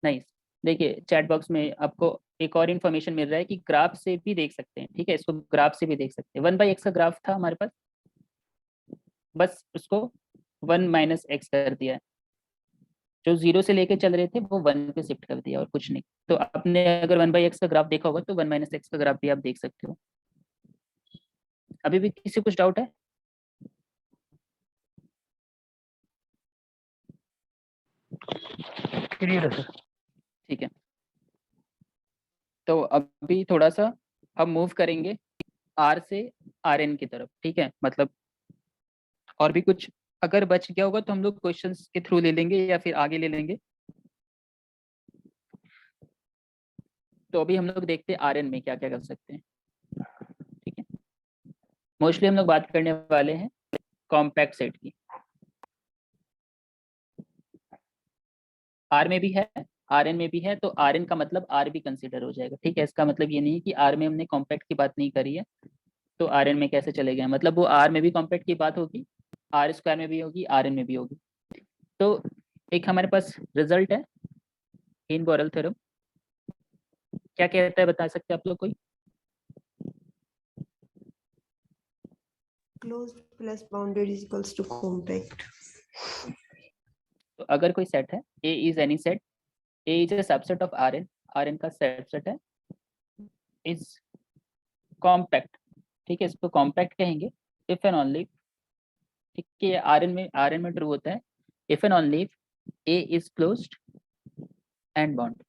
नाइस, देखिए चैट बॉक्स में आपको एक और इन्फॉर्मेशन मिल रहा है कि ग्राफ से भी देख सकते हैं, ठीक है, इसको ग्राफ से भी देख सकते हैं। 1/x का ग्राफ था हमारे पास, बस उसको 1 माइनस एक्स कर दिया है, जो 0 से लेके चल रहे थे वो 1 पे शिफ्ट कर दिया और कुछ नहीं। तो आपने अगर 1/x का ग्राफ देखा होगा तो 1 माइनस एक्स का ग्राफ भी आप देख सकते हो। अभी भी किसी कुछ डाउट है? क्लियर है सर। ठीक है, तो अभी थोड़ा सा हम मूव करेंगे आर से Rn की तरफ, ठीक है, मतलब और भी कुछ अगर बच गया होगा तो हम लोग क्वेश्चंस के थ्रू ले लेंगे या फिर आगे ले लेंगे। तो अभी हम लोग देखते हैं Rn में क्या क्या कर सकते हैं, ठीक है। मोस्टली हम लोग बात करने वाले हैं कॉम्पैक्ट सेट की। आर में भी है, Rn में भी है, तो Rn का मतलब R भी कंसीडर हो जाएगा, ठीक है। इसका मतलब ये नहीं है कि R में हमने कॉम्पैक्ट की बात नहीं करी है तो Rn में कैसे चले गए, मतलब वो R में भी कॉम्पैक्ट की बात होगी, R² में भी होगी, Rn में भी होगी। तो एक हमारे पास रिजल्ट है हेन-बोरेल थ्योरम, क्या कहता है बता सकते हैं आप लोग कोई? Closed plus bounded is equals to compact. तो अगर कोई सेट है A is any set, A is a subset of Rn, Rn का सबसेट है, is compact, ठीक है, इसको कॉम्पैक्ट कहेंगे इफ एंड ओनली, ठीक है, Rn में ट्रू होता है if and only A is closed and bound,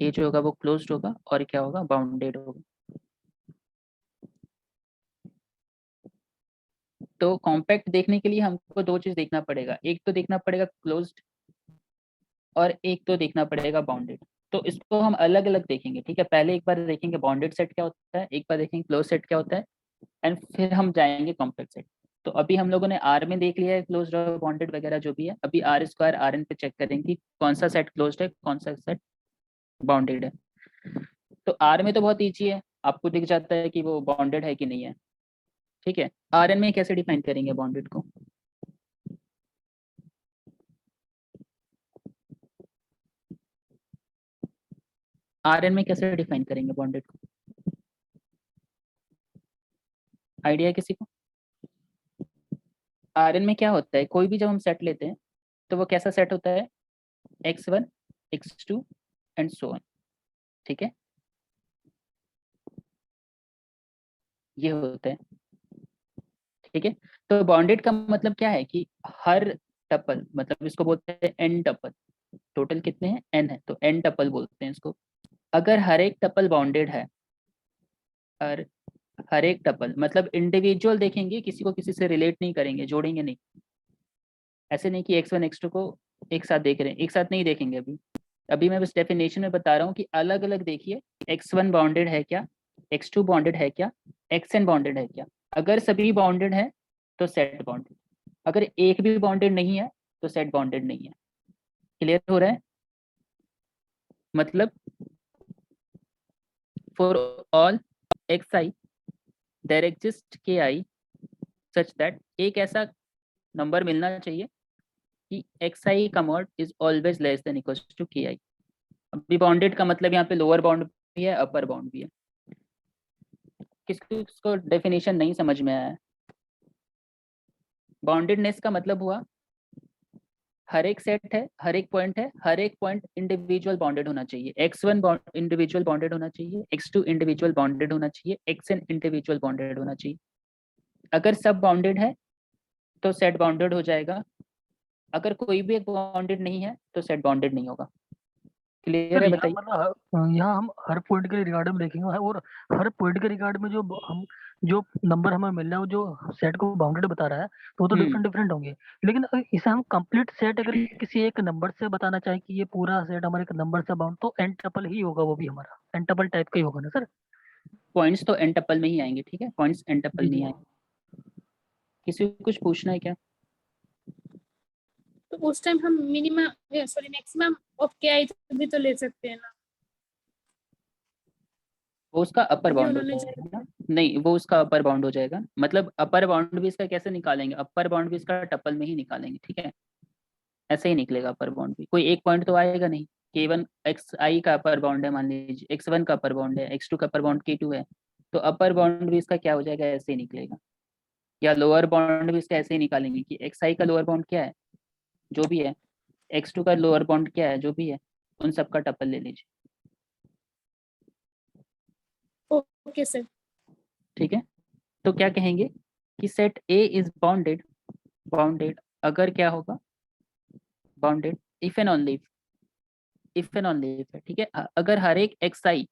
A जो होगा वो क्लोज्ड होगा और क्या होगा, बाउंडेड होगा। तो कॉम्पैक्ट देखने के लिए हमको दो चीज देखना पड़ेगा, एक तो देखना पड़ेगा क्लोज्ड और एक तो देखना पड़ेगा बाउंडेड। तो इसको हम अलग अलग देखेंगे, ठीक है, पहले एक बार देखेंगे बाउंडेड सेट क्या होता है, एक बार देखेंगे क्लोज सेट क्या होता है, एंड फिर हम जाएंगे कॉम्पैक्ट सेट। तो अभी हम लोगों ने आर में देख लिया है क्लोज्ड और बाउंडेड वगैरह जो भी है, अभी R² Rn पे चेक करेंगे कि कौन सा सेट क्लोज्ड है कौन सा सेट बाउंडेड है। तो आर में तो बहुत ईजी है, आपको दिख जाता है कि वो बाउंडेड है कि नहीं है, ठीक है। Rn में कैसे डिफाइन करेंगे बाउंडेड को, Rn में कैसे डिफाइन करेंगे बाउंडेड को, आइडिया है किसी को? Rn में क्या होता है, कोई भी जब हम सेट लेते हैं तो वो कैसा सेट होता है, x1 x2 and so on, ठीक है, ये होता है, ठीक है। तो बाउंडेड का मतलब क्या है कि हर टपल, मतलब इसको बोलते हैं एन टपल। टोटल कितने हैं, एन है, तो एन टपल बोलते हैं इसको। अगर हर एक टपल बाउंडेड है, हर एक टपल मतलब इंडिविजुअल देखेंगे, किसी को किसी से रिलेट नहीं करेंगे, जोड़ेंगे नहीं। ऐसे नहीं कि x1 x2 को एक साथ देख रहे हैं, एक साथ नहीं देखेंगे। अभी मैं बस डेफिनेशन में बता रहा हूँ कि अलग अलग देखिए, x1 बाउंडेड है क्या, x2 बाउंडेड है क्या, xn बाउंडेड है क्या। अगर सभी बाउंडेड है तो सेट बाउंडेड, अगर एक भी बाउंडेड नहीं है तो सेट बाउंडेड नहीं है। क्लियर हो रहा है? मतलब for all xi there exist ki such that, एक ऐसा नंबर मिलना चाहिए कि xi का mod is always less than equals to ki। अभी बाउंडेड का मतलब यहाँ पे लोअर बाउंड भी है, अपर बाउंड भी है। किसको डेफिनेशन नहीं समझ में आया है? बाउंडेडनेस का मतलब हुआ हर एक सेट है, हर एक पॉइंट है, हर एक पॉइंट इंडिविजुअल बाउंडेड होना चाहिए। x1 इंडिविजुअल बाउंडेड होना चाहिए, x2 इंडिविजुअल बाउंडेड होना चाहिए, xn इंडिविजुअल बाउंडेड होना चाहिए। अगर सब बाउंडेड है तो सेट बाउंडेड हो जाएगा, अगर कोई भी एक बाउंडेड नहीं है तो सेट बाउंडेड नहीं होगा। क्लियर है? यहाँ बताइए। मतलब यहाँ हम हर पॉइंट के रिगार्ड में देखेंगे, और हर पॉइंट के रिगार्ड में जो नंबर हमें मिल रहा है वो जो सेट को बाउंडेड बता रहा है, तो वो तो डिफरेंट डिफरेंट होंगे। लेकिन अगर इसे हम कंप्लीट सेट अगर किसी एक नंबर से बताना चाहे कि ये पूरा सेट हमारे एक नंबर से बाउंड, तो एन टपल ही होगा, वो भी हमारा एन टपल टाइप का ही होगा ना सर? पॉइंट्स तो एन टपल में ही आएंगे, ठीक है, पॉइंट्स एन टपल में ही आएंगे। किसी को कुछ पूछना है क्या? तो उस टाइम हम मिनिमम सॉरी मैक्सिमम ऑफ के भी तो ले सकते हैं ना, वो उसका अपर अभी बाउंड हो उन्होंने जाएगा ना। नहीं, वो उसका अपर बाउंड हो जाएगा, मतलब अपर बाउंड भी इसका कैसे निकालेंगे, अपर बाउंड भी इसका टपल में ही निकालेंगे, ठीक है। ऐसे ही निकलेगा अपर बाउंड भी, कोई एक पॉइंट तो आएगा नहीं। k1 xi का अपर बाउंड है मान लीजिए, x1 का अपर बाउंड है, x2 का अपर बाउंड k2 है, तो अपर बाउंड भी इसका क्या हो जाएगा, ऐसे ही निकलेगा। या लोअर बाउंड भी इसका ऐसे ही निकालेंगे कि xi का लोअर बाउंड क्या है, जो भी है, x2 का लोअर बाउंड क्या है, जो भी है, उन सब का टपल ले लीजिए। Okay sir. ठीक है, तो क्या कहेंगे कि set A is bounded, bounded अगर क्या होगा, bounded if and only if and only if है, ठीक है। अगर हर एक xi,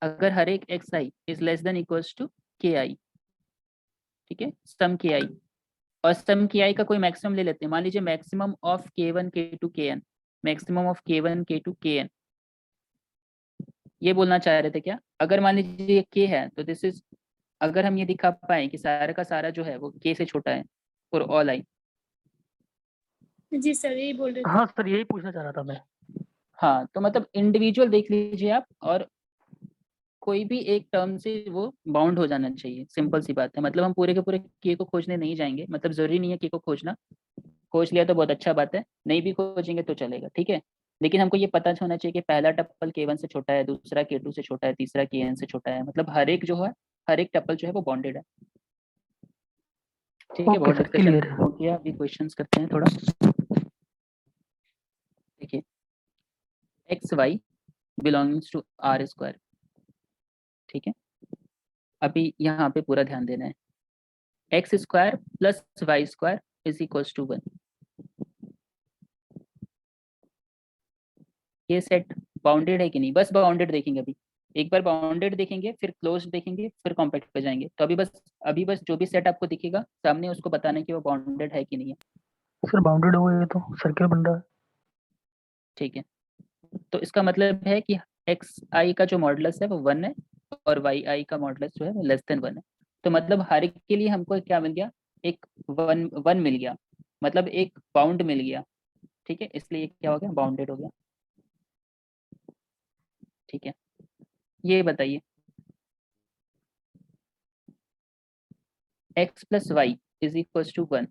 अगर हर एक xi is less than equals to ki, ठीक है, सम ki, और सम ki का कोई मैक्सिमम ले लेते हैं, मान लीजिए maximum of k1 k2 kn, maximum of k1 k2 kn, ये बोलना चाह रहे थे क्या? अगर मान लीजिए ये k है तो दिस इज, अगर हम ये दिखा पाए कि सारा का सारा जो है वो k से छोटा है फॉर ऑल i। जी सर, यही बोल रहे थे। हाँ सर, यही पूछना चाह रहा था मैं। हाँ, तो मतलब इंडिविजुअल देख लीजिए आप, और कोई भी एक टर्म से वो बाउंड हो जाना चाहिए, सिंपल सी बात है। मतलब हम पूरे के पूरे के को खोजने नहीं जाएंगे, मतलब जरूरी नहीं है के को खोजना, खोज लिया तो बहुत अच्छा बात है, नहीं भी खोजेंगे तो चलेगा, ठीक है। लेकिन हमको ये पता होना चाहिए कि पहला टप्पल k1 से छोटा है, दूसरा k2 से छोटा है, तीसरा kn से छोटा है, मतलब हर एक जो है, हर एक टप्पल जो है वो बॉन्डेड है। ठीक है, ओके बहुत सर, डिस्कशन क्लियर है। हो गया, अभी क्वेश्चंस करते हैं थोड़ा। देखिए, x y belongings to R square, ठीक है। अभी यहाँ पे पूरा ध्यान देना है, x square plus y square is equals to 1। ये सेट बाउंडेड है कि नहीं, बस बाउंडेड देखेंगे अभी, एक बार बाउंडेड देखेंगे, फिर क्लोज देखेंगे, फिर कॉम्पैक्ट पे जाएंगे। तो अभी बस जो भी सेट आपको दिखेगा सामने, उसको बताना है कि वो बाउंडेड है कि नहीं है। सर बाउंडेड हो गए तो सर्किल बन रहा है। ठीक है, तो इसका मतलब है कि एक्स आई का जो मॉडुलस है वो 1 है, और वाई आई का मॉडुलस जो है वो लेस देन 1 है। तो मतलब हर एक के लिए हमको क्या मिल गया, एक वन मिल गया, मतलब एक बाउंड मिल गया, ठीक है, इसलिए क्या हो गया, बाउंडेड हो गया। ठीक है, ये बताइए, x plus y is equal to 1,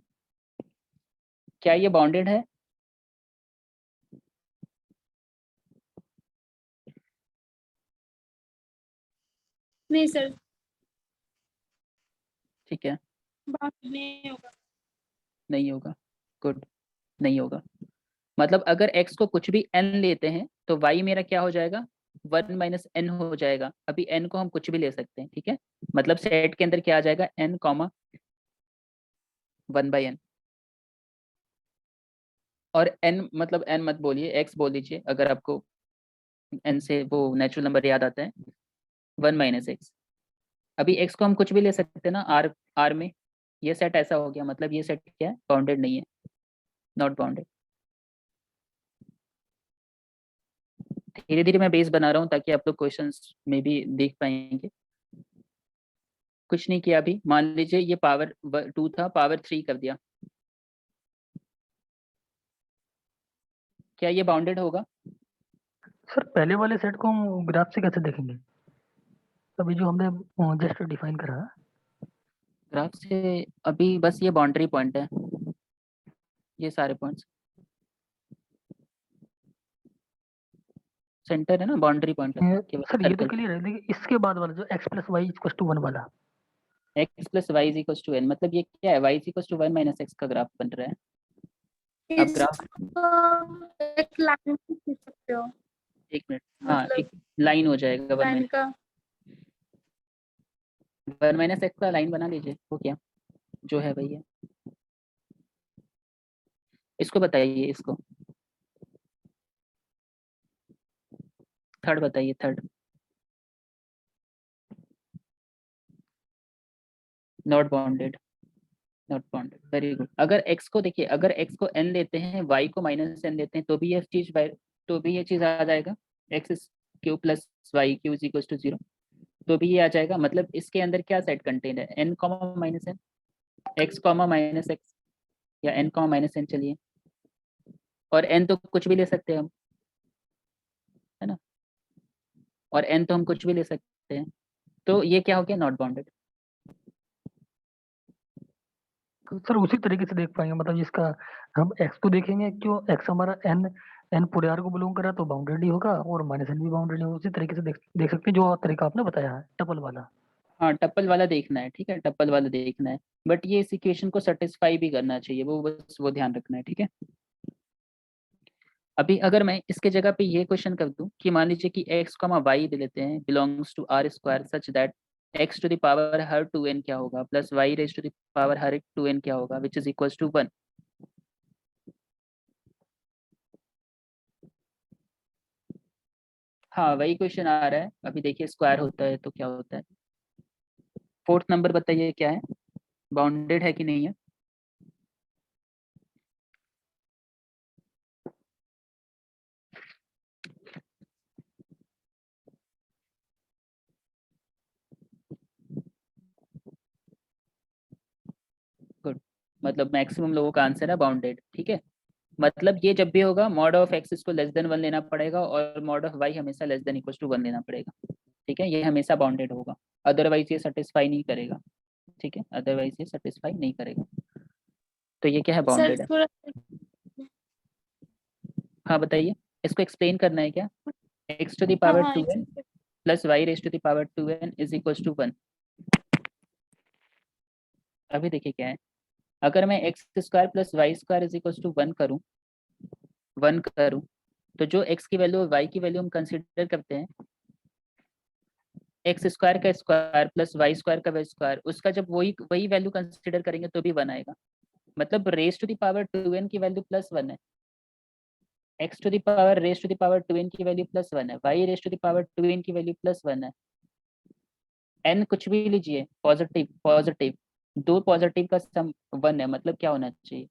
क्या ये बाउंडेड है? नहीं सर, ठीक है, बात नहीं होगा। नहीं होगा, गुड, नहीं होगा। मतलब अगर x को कुछ भी n लेते हैं तो y मेरा क्या हो जाएगा, 1 माइनस n हो जाएगा। अभी n को हम कुछ भी ले सकते हैं, ठीक है, मतलब सेट के अंदर क्या आ जाएगा, n कॉमा 1 बाई n, और n मतलब n मत बोलिए, x बोल दीजिए अगर आपको n से वो नेचुरल नंबर याद आता है। 1 माइनस एक्स। अभी x को हम कुछ भी ले सकते हैं ना r में। ये सेट ऐसा हो गया, मतलब ये सेट क्या है, बाउंडेड नहीं है, नॉट बाउंडेड। धीरे धीरे मैं बेस बना रहा हूँ ताकि आप लोग क्वेश्चंस में भी देख पाएंगे। कुछ नहीं किया अभी, मान लीजिए ये पावर 2 था, पावर 3 कर दिया, क्या ये बाउंडेड होगा? सर पहले वाले सेट को हम ग्राफ से कैसे देखेंगे? अभी जो हमने जस्ट डिफाइन करा। ग्राफ से अभी बस ये बाउंड्री पॉइंट है, ये सारे पॉइंट्स सेंटर है ना, बाउंड्री पॉइंट है केवल सर ये तो सर्कल। क्लियर है, लेकिन इसके बाद वाला जो x plus y equal to 1 वाला, x plus y is equal to n, मतलब ये क्या है, y is equal to 1 minus x का ग्राफ बन रहा है। अब ग्राफ एक लाइन खींच सकते हो, एक मिनट, हाँ मतलब एक लाइन हो जाएगा। लाइन का 1 माइनस एक्स का लाइन बना लीजिए, वो क्या जो है वही है। इसको बताइए, इसको थर्ड बताइए, third not bounded, not bounded, very good. अगर x को देखिए, अगर x को n लेते हैं, y को माइनस n लेते हैं, तो भी ये चीज आ जाएगा, x cube plus y cube is equal to 0, तो भी ये आ जाएगा। मतलब इसके अंदर क्या सेट कंटेन है, n comma minus n, x comma minus x, या n कॉमा माइनस n चलिए, और n तो कुछ भी ले सकते हैं हम, है ना, और n तो हम कुछ भी ले सकते हैं, तो ये क्या हो गया, नॉट बाउंडेड। सर उसी तरीके से देख पाएंगे, मतलब जिसका हम x को देखेंगे, क्यों x हमारा n पूरे r को बिलोंग कर रहा है तो बाउंडेड ही होगा, और माइनस n भी बाउंडेड होगा। उसी तरीके से देख सकते हैं जो तरीका आपने बताया है टपल वाला। हाँ टप्पल वाला देखना है, ठीक है, टप्पल वाला देखना है, बट ये इस इक्वेशन को सेटिस्फाई भी करना चाहिए, वो बस वो ध्यान रखना है, ठीक है। अभी अगर मैं इसके जगह पे ये क्वेश्चन कर दूं कि मान लीजिए कि x कॉमा वाई दे लेते हैं belongs to R square such that x to the power हर 2n क्या होगा plus y raise to the power हर 2n क्या होगा विच इज इक्वल्स टू 1। हाँ वही क्वेश्चन आ रहा है, अभी देखिए स्क्वायर होता है तो क्या होता है। फोर्थ नंबर बताइए क्या है, बाउंडेड है कि नहीं है। गुड, मतलब मैक्सिमम लोगों का आंसर है बाउंडेड, ठीक है। मतलब ये जब भी होगा मॉड ऑफ एक्स इसको लेस देन 1 लेना पड़ेगा, और मॉड ऑफ वाई हमेशा लेस देन इक्वल टू 1 लेना पड़ेगा, ठीक है, ये हमेशा बाउंडेड होगा, अदरवाइज ये सेटिस्फाई नहीं करेगा, ठीक है, अदरवाइज ये सेटिस्फाई नहीं करेगा। तो ये क्या है, सर बाउंडेड है। थोड़ा हाँ बताइए, इसको एक्सप्लेन करना है क्या, x टू द हाँ पावर हाँ 2n plus y raise to the power 2n is equal to 1। अभी देखिए क्या है, अगर मैं x square plus y square is equal to 1 करूँ, तो जो x की वैल्यू और y की वैल्यू हम कंसिडर करते हैं, एक्स स्क्वायर का स्क्वायर प्लस वाई स्क्वायर का स्क्वायर, उसका जब वही वैल्यू कंसिडर करेंगे तो भी 1 आएगा। मतलब raise to the power 2n की वैल्यू प्लस 1 है, x to the power raise to the power 2n की वैल्यू प्लस 1 है, y raise to the power 2n की वैल्यू प्लस 1 है, n कुछ भी लीजिए, पॉजिटिव पॉजिटिव, दो पॉजिटिव का सम 1 है, मतलब क्या होना चाहिए,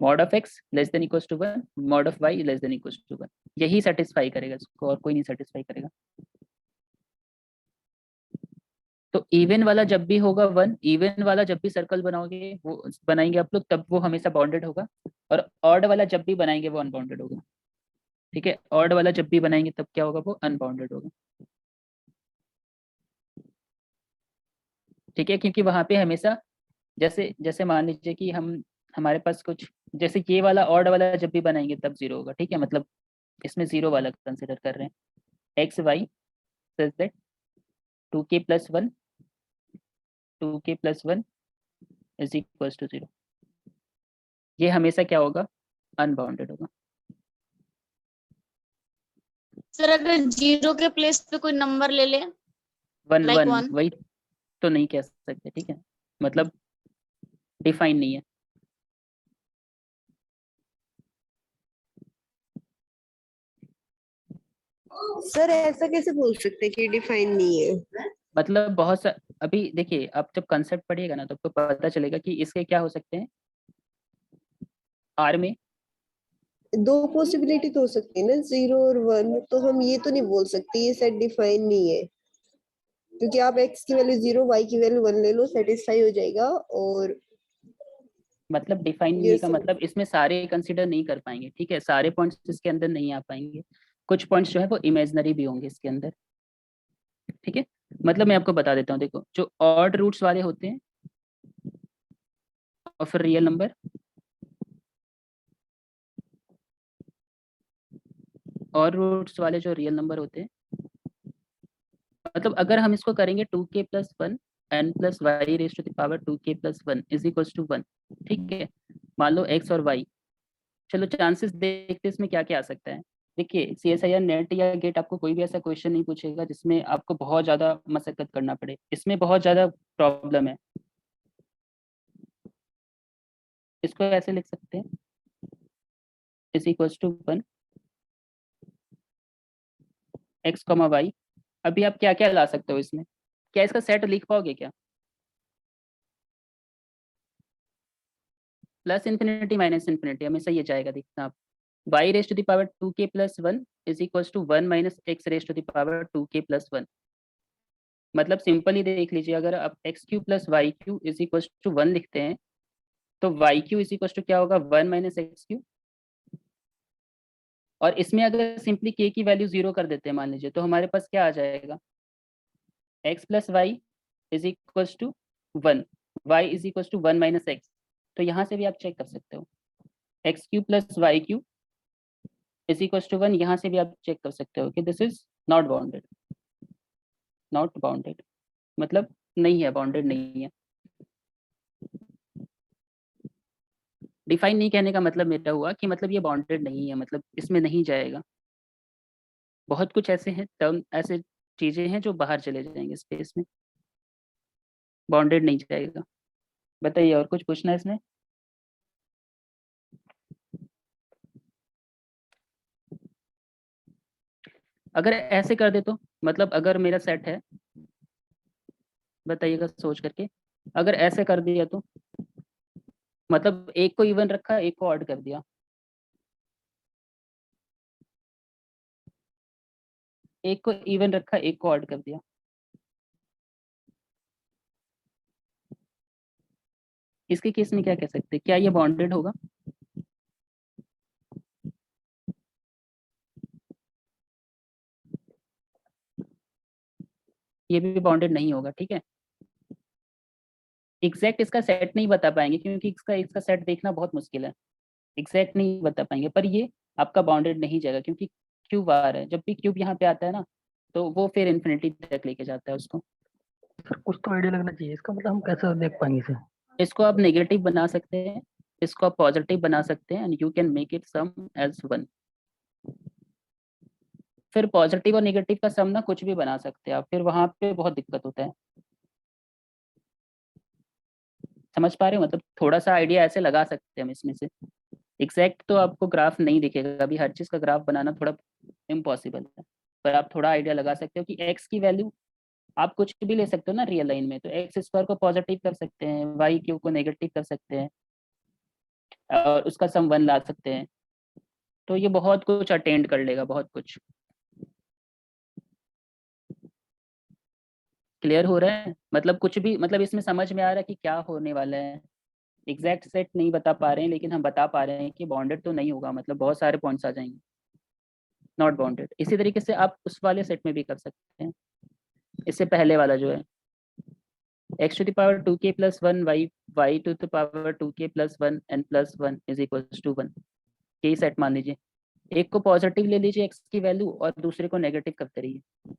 mod of x less than equal to 1, mod of y less than equal to 1, यही सेटिस्फाई करेगा इसको, और कोई नहीं सेटिस्फाई करेगा। तो इवन वाला जब भी होगा 1, इवन वाला जब भी सर्कल बनाओगे वो बनाएंगे आप लोग, तब वो हमेशा बाउंडेड होगा, और ऑड वाला जब भी बनाएंगे वो अनबाउंडेड होगा, ठीक है, ऑड वाला जब भी बनाएंगे तब क्या होगा, वो अनबाउंडेड होगा, ठीक है, क्योंकि वहां पे हमेशा जैसे जैसे मान लीजिए कि हमारे पास कुछ जैसे ये वाला ऑड वाला जब भी बनाएंगे तब 0 होगा, ठीक है, मतलब इसमें 0 वाला कंसिडर कर रहे हैं, x y such that 2k plus 1 is equal to 0, ये हमेशा क्या होगा, अनबाउंडेड होगा। सर अगर 0 के प्लेस पे कोई नंबर ले ले, 1 Like 1 1. वही तो नहीं कह सकते, ठीक है, मतलब डिफाइन नहीं है। सर ऐसा कैसे बोल सकते हैं कि डिफाइन नहीं है? मतलब बहुत सा, अभी देखिए आप जब कंसेप्ट पढ़िएगा ना तो आपको पता चलेगा कि इसके क्या हो सकते हैं। आर में दो पॉसिबिलिटी तो हो सकती है ना, 0 और 1, तो हम ये तो नहीं बोल सकते ये सेट डिफाइन नहीं है, क्योंकि आप x की वैल्यू 0 y की वैल्यू 1 ले लो, सेटिस्फाई हो जाएगा। और मतलब डिफाइन ये नहीं का सब मतलब इसमें सारे कंसिडर नहीं कर पाएंगे, ठीक है, सारे पॉइंट्स इसके अंदर नहीं आ पाएंगे, कुछ पॉइंट्स जो है वो इमेजिनरी भी होंगे इसके अंदर, ठीक है। मतलब मैं आपको बता देता हूँ, देखो जो ऑड रूट्स वाले होते हैं और फिर रियल नंबर, और रूट्स वाले जो रियल नंबर होते हैं, मतलब अगर हम इसको करेंगे 2k + 1 n + y raise to the power 2k + 1 is equal to 1, ठीक है। मान लो x और y, चलो चांसेस देखते हैं इसमें क्या क्या आ सकता है। देखिए CSIR नेट या गेट आपको कोई भी ऐसा क्वेश्चन नहीं पूछेगा जिसमें आपको बहुत ज़्यादा मशक्कत करना पड़े, इसमें बहुत ज़्यादा प्रॉब्लम है। इसको ऐसे लिख सकते हैं is equal to 1 x, y। अभी आप क्या क्या ला सकते हो इसमें, क्या इसका सेट लिख पाओगे क्या? प्लस इन्फिनिटी माइनस इन्फिनिटी हमेशा ये जाएगा, देखना आप। y raise to the power 2k + 1 is equal to 1 - x raise to the power 2k + 1। मतलब सिंपल ही देख लीजिए, अगर आप x³ + y³ is equal to 1 लिखते हैं तो y³ इज इक्वल टू क्या होगा, 1 - x³। और इसमें अगर सिंपली k की वैल्यू 0 कर देते हैं मान लीजिए, तो हमारे पास क्या आ जाएगा, x + y is equal to 1, y is equal to 1 - x। तो यहाँ से भी आप चेक कर सकते हो, x³ + y³ is equal to 1, यहाँ से भी आप चेक कर सकते हो कि this is not bounded, not bounded मतलब नहीं है, बाउंडेड नहीं है। डिफाइन नहीं कहने का मतलब मेरा हुआ कि मतलब ये बाउंडेड नहीं है, मतलब इसमें नहीं जाएगा। बहुत कुछ ऐसे हैं टर्म, ऐसे चीजें हैं जो बाहर चले जाएंगे स्पेस में, बाउंडेड नहीं जाएगा। बताइए और कुछ पूछना है इसमें? अगर ऐसे कर दे तो, मतलब अगर मेरा सेट है, बताइएगा सोच करके, अगर ऐसे कर दिया तो मतलब एक को इवन रखा, एक को ऑड कर दिया, एक को इवन रखा, एक को ऑड कर दिया, इसके केस में क्या कह सकते हैं, क्या ये बाउंडेड होगा? ये भी बाउंडेड नहीं होगा, ठीक है। एग्जैक्ट इसका सेट नहीं बता पाएंगे क्योंकि इसका इसका सेट देखना बहुत मुश्किल है, एग्जैक्ट नहीं बता पाएंगे, पर ये आपका बाउंडेड नहीं जाएगा क्योंकि क्यूब आ रहा है, जब भी क्यूब यहाँ पे आता है ना तो वो फिर इन्फिनिटी तक लेके जाता है उसको। सर कुछ तो आइडिया लगना चाहिए इसका, मतलब हम कैसे देख पाएंगे इसे? इसको आप नेगेटिव बना सकते हैं, इसको आप पॉजिटिव बना सकते हैं, and you can make it sum as 1। फिर पॉजिटिव और नेगेटिव का सम ना कुछ भी बना सकते हैं आप, फिर वहां पे बहुत दिक्कत होता है। समझ पा रहे हो, मतलब थोड़ा सा आइडिया ऐसे लगा सकते हैं हम इसमें से। एग्जैक्ट तो आपको ग्राफ नहीं दिखेगा, अभी हर चीज़ का ग्राफ बनाना थोड़ा इम्पॉसिबल है, पर आप थोड़ा आइडिया लगा सकते हो कि एक्स की वैल्यू आप कुछ भी ले सकते हो ना रियल लाइन में, तो x² को पॉजिटिव कर सकते हैं, y³ को नेगेटिव कर सकते हैं, और उसका सम 1 ला सकते हैं, तो ये बहुत कुछ अटेंड कर लेगा, बहुत कुछ। क्लियर हो रहा है, मतलब कुछ भी, मतलब इसमें समझ में आ रहा है कि क्या होने वाला है। एग्जैक्ट सेट नहीं बता पा रहे हैं लेकिन हम बता पा रहे हैं कि बाउंडेड तो नहीं होगा, मतलब बहुत सारे पॉइंट्स आ जाएंगे नॉट बाउंडेड। इसी तरीके से आप उस वाले सेट में भी कर सकते हैं, इससे पहले वाला जो है x² 2k + 1 y² 2k + 1 n + 1 is equal to 1, यही सेट मान लीजिए। एक को पॉजिटिव ले लीजिए x की वैल्यू और दूसरे को नेगेटिव करते रहिए।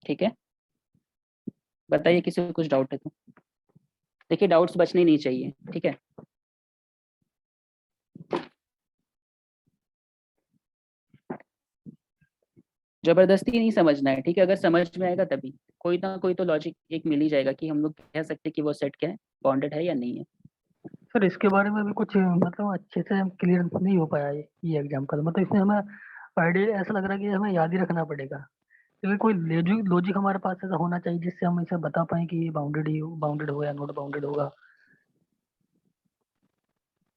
ठीक है, बताइए किसी को कुछ डाउट है तो। देखिए डाउट्स बचने नहीं चाहिए, ठीक है। जबरदस्ती नहीं समझना है, ठीक है। अगर समझ में आएगा तभी, कोई ना कोई तो लॉजिक एक मिल ही जाएगा कि हम लोग कह सकते हैं कि वो सेट क्या है, बाउंडेड है या नहीं है। सर इसके बारे में भी कुछ मतलब अच्छे से क्लियर नहीं हो पाया ये एग्जाम का, मतलब इसमें हमें आइडिया ऐसा लग रहा है कि हमें याद ही रखना पड़ेगा, क्योंकि कोई लॉजिक हमारे पास ऐसा होना चाहिए जिससे हम इसे बता पाए कि ये बाउंडेड हो या नॉट बाउंडेड होगा।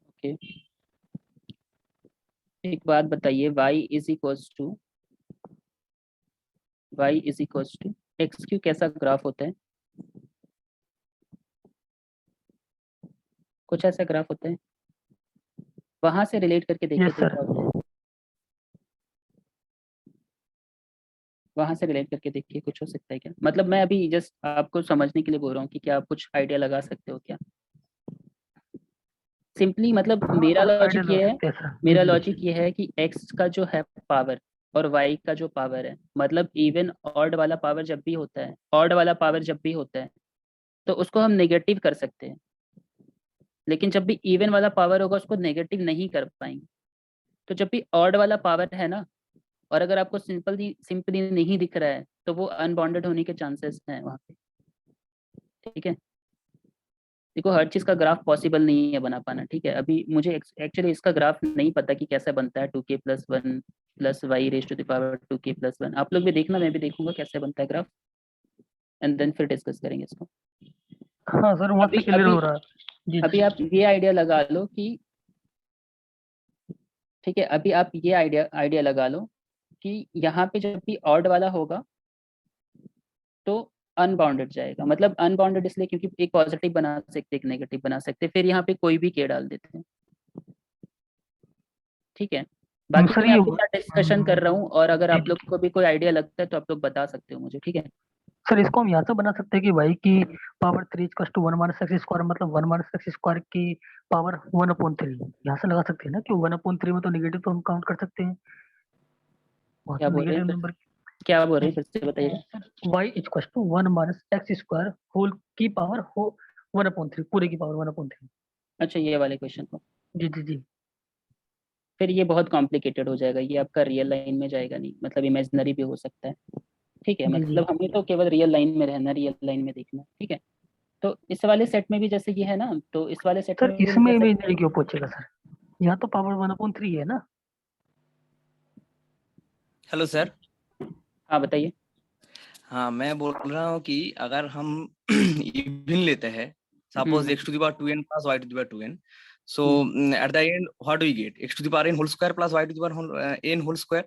ओके, एक बात बताइए, y is equals to x cube कैसा ग्राफ होता है? कुछ ऐसा ग्राफ होता है, वहां से रिलेट करके देखिए यस तो सर। क्या होता है, वहां से रिलेट करके देखिए कुछ हो सकता है क्या? मतलब मैं अभी जस्ट आपको समझने के लिए बोल रहा हूँ कि क्या आप कुछ आइडिया लगा सकते हो क्या? सिंपली मतलब हाँ मेरा सर लॉजिक आइडिया ये लगा है, सकते हैं सर। मेरा जी लॉजिक ये है कि x का जो है पावर और y का जो पावर है, मतलब इवन ऑड वाला पावर जब भी होता है, ऑड वाला पावर जब भी होता है तो उसको हम नेगेटिव कर सकते हैं, लेकिन जब भी इवन वाला पावर होगा उसको नेगेटिव नहीं कर पाएंगे। तो जब भी ऑड वाला पावर है ना, और अगर आपको सिंपली नहीं दिख रहा है तो वो अनबाउंडेड होने के चांसेस हैं वहाँ पे, ठीक है। देखो हर चीज़ का ग्राफ पॉसिबल नहीं है बना पाना, ठीक है। अभी मुझे एक्चुअली इसका ग्राफ नहीं पता कि कैसे बनता है 2k+1 plus y raise to the power 2k+1। आप लोग भी देखना, मैं भी देखूंगा कैसे बनता है ग्राफ, एंड देन फिर डिस्कस करेंगे इसको। हाँ सर वहाँ से अभी क्लियर अभी हो रहा है। जी अभी आप ये आइडिया लगा लो कि, ठीक है, अभी आप ये आइडिया लगा लो कि यहाँ पे जब भी ऑड वाला होगा तो अनबाउंडेड जाएगा। मतलब अनबाउंडेड इसलिए क्योंकि एक पॉजिटिव बना सकते एक नेगेटिव बना सकते, फिर यहाँ पे कोई भी के डाल देते हैं, ठीक है। बाकी सर मैं ये आपके साथ डिस्कशन कर रहा हूँ, और अगर जी आप लोग को भी कोई आइडिया लगता है तो आप लोग बता सकते हो मुझे, ठीक है। सर इसको हम यहाँ से बना सकते हैं कि y की power 3 equals to 1 minus x square, मतलब 1 माइनस एक्स स्क्वायर की पावर 1/3 यहाँ से लगा सकते हैं ना, कि 1/3 में तो नेगेटिव तो हम काउंट कर सकते हैं, वहाँ क्या तो बोल रहे नेगेटिव हैं, नंबर। क्या बोल रहे हैं, फिर से बताइएगा। y equals to 1 minus x square whole की पावर हो 1/3, पूरे की पावर 1/3। अच्छा, ये वाले क्वेश्चन को, जी जी जी फिर ये बहुत कॉम्प्लिकेटेड हो जाएगा, ये आपका रियल लाइन में जाएगा नहीं, मतलब इमेजिनरी भी हो सकता है, ठीक है। जी जी मतलब हमें तो केवल रियल लाइन में रहना, रियल लाइन में देखना, ठीक है। तो इस वाले सेट में भी जैसे ये है ना, तो इस वाले सेट सर में भी हम इसमें कह सकते इमेजिनरी हैं। क्यों पूछेगा सर, यहाँ तो पावर 1/3 है ना। Hello sir. हाँ बताइए। हाँ मैं बोल रहा हूँ कि अगर हम इवन लेते हैं, suppose x to the power 2n plus y to the power 2n, so at the end what do we get? X to the power n whole square plus y to the power n whole square.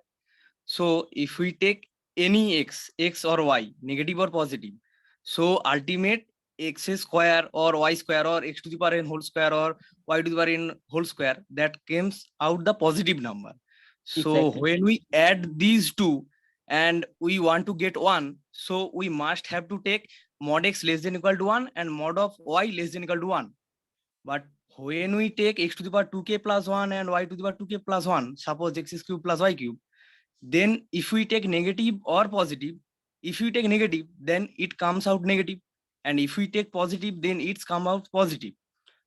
So if we take any x or y, negative or positive, so ultimate x square or y square or x to the power n whole square or y to the power n whole square, that comes out the positive number. So Exactly. when we add these two and we want to get 1, so we must have to take mod x less than equal to 1 and mod of y less than equal to 1. But when we take x to the power 2k plus 1 and y to the power 2k plus 1, suppose x is cube plus y cube, then if we take negative or positive, if we take negative, then it comes out negative, and if we take positive, then it's come out positive.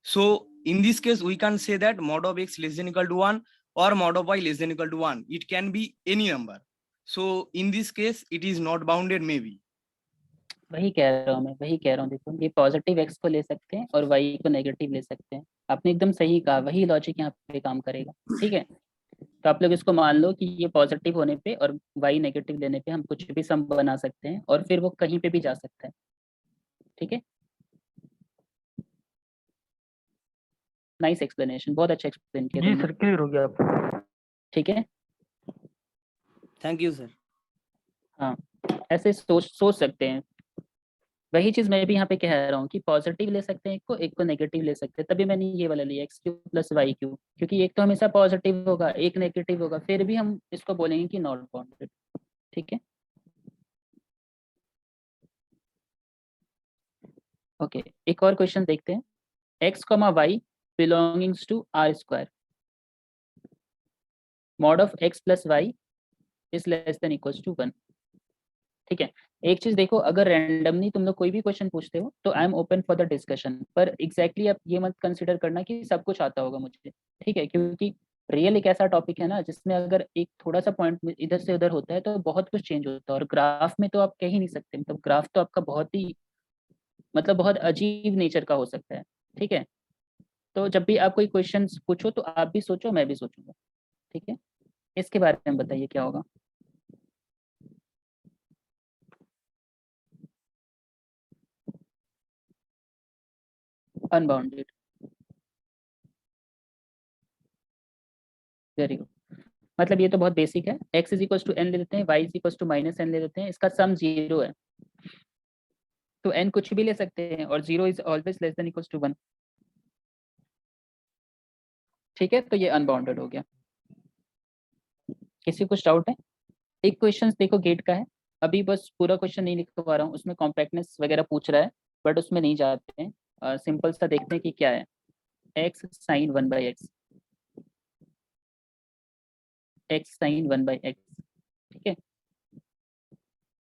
So in this case, we can say that mod of x less than equal to 1 or mod of y less than equal to 1. It can be any number. So in this case, it is not bounded maybe. वही कह रहा हूँ मैं, वही कह रहा हूँ। देखो ये पॉजिटिव एक्स को ले सकते हैं और वाई को नेगेटिव ले सकते हैं। आपने एकदम सही कहा, वही लॉजिक यहाँ पे काम करेगा, ठीक है। तो आप लोग इसको मान लो कि ये पॉजिटिव होने पे और वाई नेगेटिव लेने पे हम कुछ भी सम बना सकते हैं, और फिर वो कहीं पे भी जा सकता है, ठीक है। नाइस एक्सप्लेनेशन, बहुत अच्छा एक्सप्लेन किया जी तुमने, सर क्लियर हो गया आप। ठीक है। Thank you, sir. हाँ, ऐसे सोच सकते हैं। वही चीज मैं भी यहाँ पे कह रहा हूँ कि पॉजिटिव ले सकते हैं एक को नेगेटिव ले सकते हैं, तभी मैंने ये वाला लिया x cube plus y cube, क्योंकि एक तो हमेशा पॉजिटिव होगा एक नेगेटिव होगा, फिर भी हम इसको बोलेंगे कि नॉट बाउंडेड, ठीक है। ओके, एक और क्वेश्चन देखते हैं। X comma y belongings to R square, mod of x plus y is less than equals to 1, ठीक है। एक चीज देखो, अगर रैंडमली तुम लोग कोई भी क्वेश्चन पूछते हो तो I am open for the discussion, पर एग्जैक्टली आप ये मत कंसिडर करना कि सब कुछ आता होगा मुझे, ठीक है। क्योंकि रियल एक ऐसा टॉपिक है ना जिसमें अगर एक थोड़ा सा पॉइंट इधर से उधर होता है तो बहुत कुछ चेंज होता है, और ग्राफ में तो आप कह ही नहीं सकते, मतलब ग्राफ तो आपका बहुत ही मतलब बहुत अजीब नेचर का हो सकता है। ठीक है, तो जब भी आप कोई क्वेश्चन पूछो तो आप भी सोचो, मैं भी सोचूंगा। ठीक है, इसके बारे में बताइए क्या होगा। Unbounded, very good. मतलब ये तो बहुत बेसिक है, x is equal to n ले लेते हैं, y is equal to minus n ले लेते हैं, इसका सम 0 है तो n कुछ भी ले सकते हैं, और 0 is always less than equal to 1। ठीक है, तो ये अनबाउंडेड हो गया। किसी कुछ डाउट है? एक क्वेश्चन देखो गेट का है, अभी बस पूरा क्वेश्चन नहीं लिखवा रहा हूँ, उसमें कॉम्पैक्टनेस वगैरह पूछ रहा है, बट उसमें नहीं जाते हैं, सिंपल सा देखते हैं कि क्या है। x sign 1/x, x sign 1/x, ठीक है।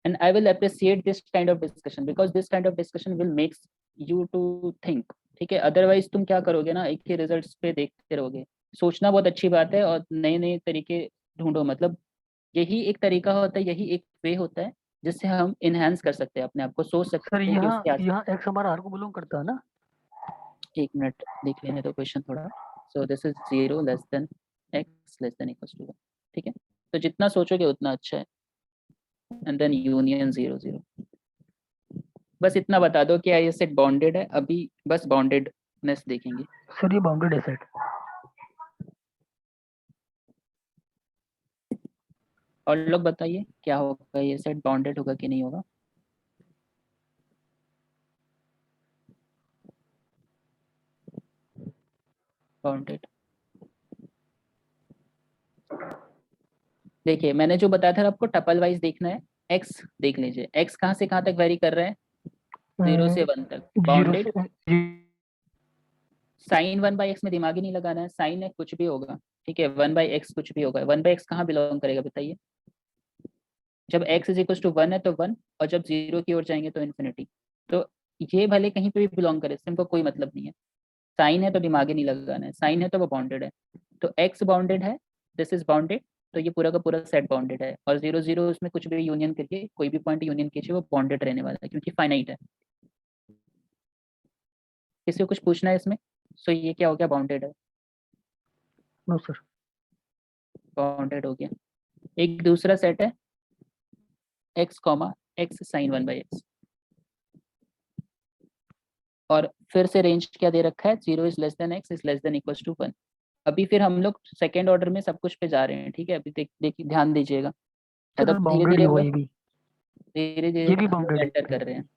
And I will appreciate this kind of discussion because this kind of discussion will makes you to think। ठीक है, अदरवाइज तुम क्या करोगे ना, एक ही रिजल्ट्स पे देखते रहोगे। सोचना बहुत अच्छी बात है और नए नए तरीके ढूंढो, मतलब यही एक तरीका होता है, यही एक वे होता है जिससे हम इनहेंस कर सकते हैं अपने आप को, सोच सकते सर हैं कि उसके आगे। यहाँ x हमारा r को बिलोंग करता है ना? एक मिनट देख लेने दो क्वेश्चन थोड़ा। So this is 0 less than x less than equal to 1। ठीक है, तो जितना सोचोगे उतना अच्छा है। And then union 0 0। बस इतना बता दो कि ये सेट बाउंडेड है, अभी बस बाउंडेडनेस देखेंगे। सर ये बाउंडेड है सेट। और लोग बताइए क्या होगा, ये सेट बाउंडेड होगा कि नहीं होगा। बाउंडेड, देखिए मैंने जो बताया था आपको टपल वाइज देखना है। x देख लीजिए, x कहाँ से कहाँ तक वेरी कर रहा है, 0 से 1 तक बाउंडेड। साइन 1/x में दिमाग ही नहीं लगाना है, साइन है कुछ भी होगा। ठीक है, 1/x कुछ भी होगा। 1/x कहाँ बिलोंग करेगा बताइए। जब x इज इक्वल टू 1 है तो 1, और जब 0 की ओर जाएंगे तो इन्फिनिटी। तो ये भले कहीं पे भी बिलोंग करे, इससे कोई मतलब नहीं है। साइन है तो दिमाग ही नहीं लगाना है, साइन है तो वो बाउंडेड है। तो x बाउंडेड है, दिस इज बाउंडेड, तो ये पूरा का पूरा सेट बाउंडेड है। और 0 0 उसमें कुछ भी यूनियन करके, कोई भी पॉइंट यूनियन कीजिए, वो बाउंडेड रहने वाला है क्योंकि फाइनाइट है। किसी को कुछ पूछना है इसमें? सो ये क्या हो गया, बाउंडेड है। नो सर, बाउंडेड हो गया। एक दूसरा सेट है x x साइन 1/x, और फिर से रेंज क्या दे रखा है, 0 is less than x is less than equal to 1। अभी फिर हम लोग सेकेंड ऑर्डर में सब कुछ पे जा रहे हैं। ठीक है, अभी देखिए ध्यान दीजिएगा, सर धीरे बाउंडेड धीरे ही हुआ ये भी। धीरे ये धीरे भी बाउंडेड है। एंटर कर रहे हैं।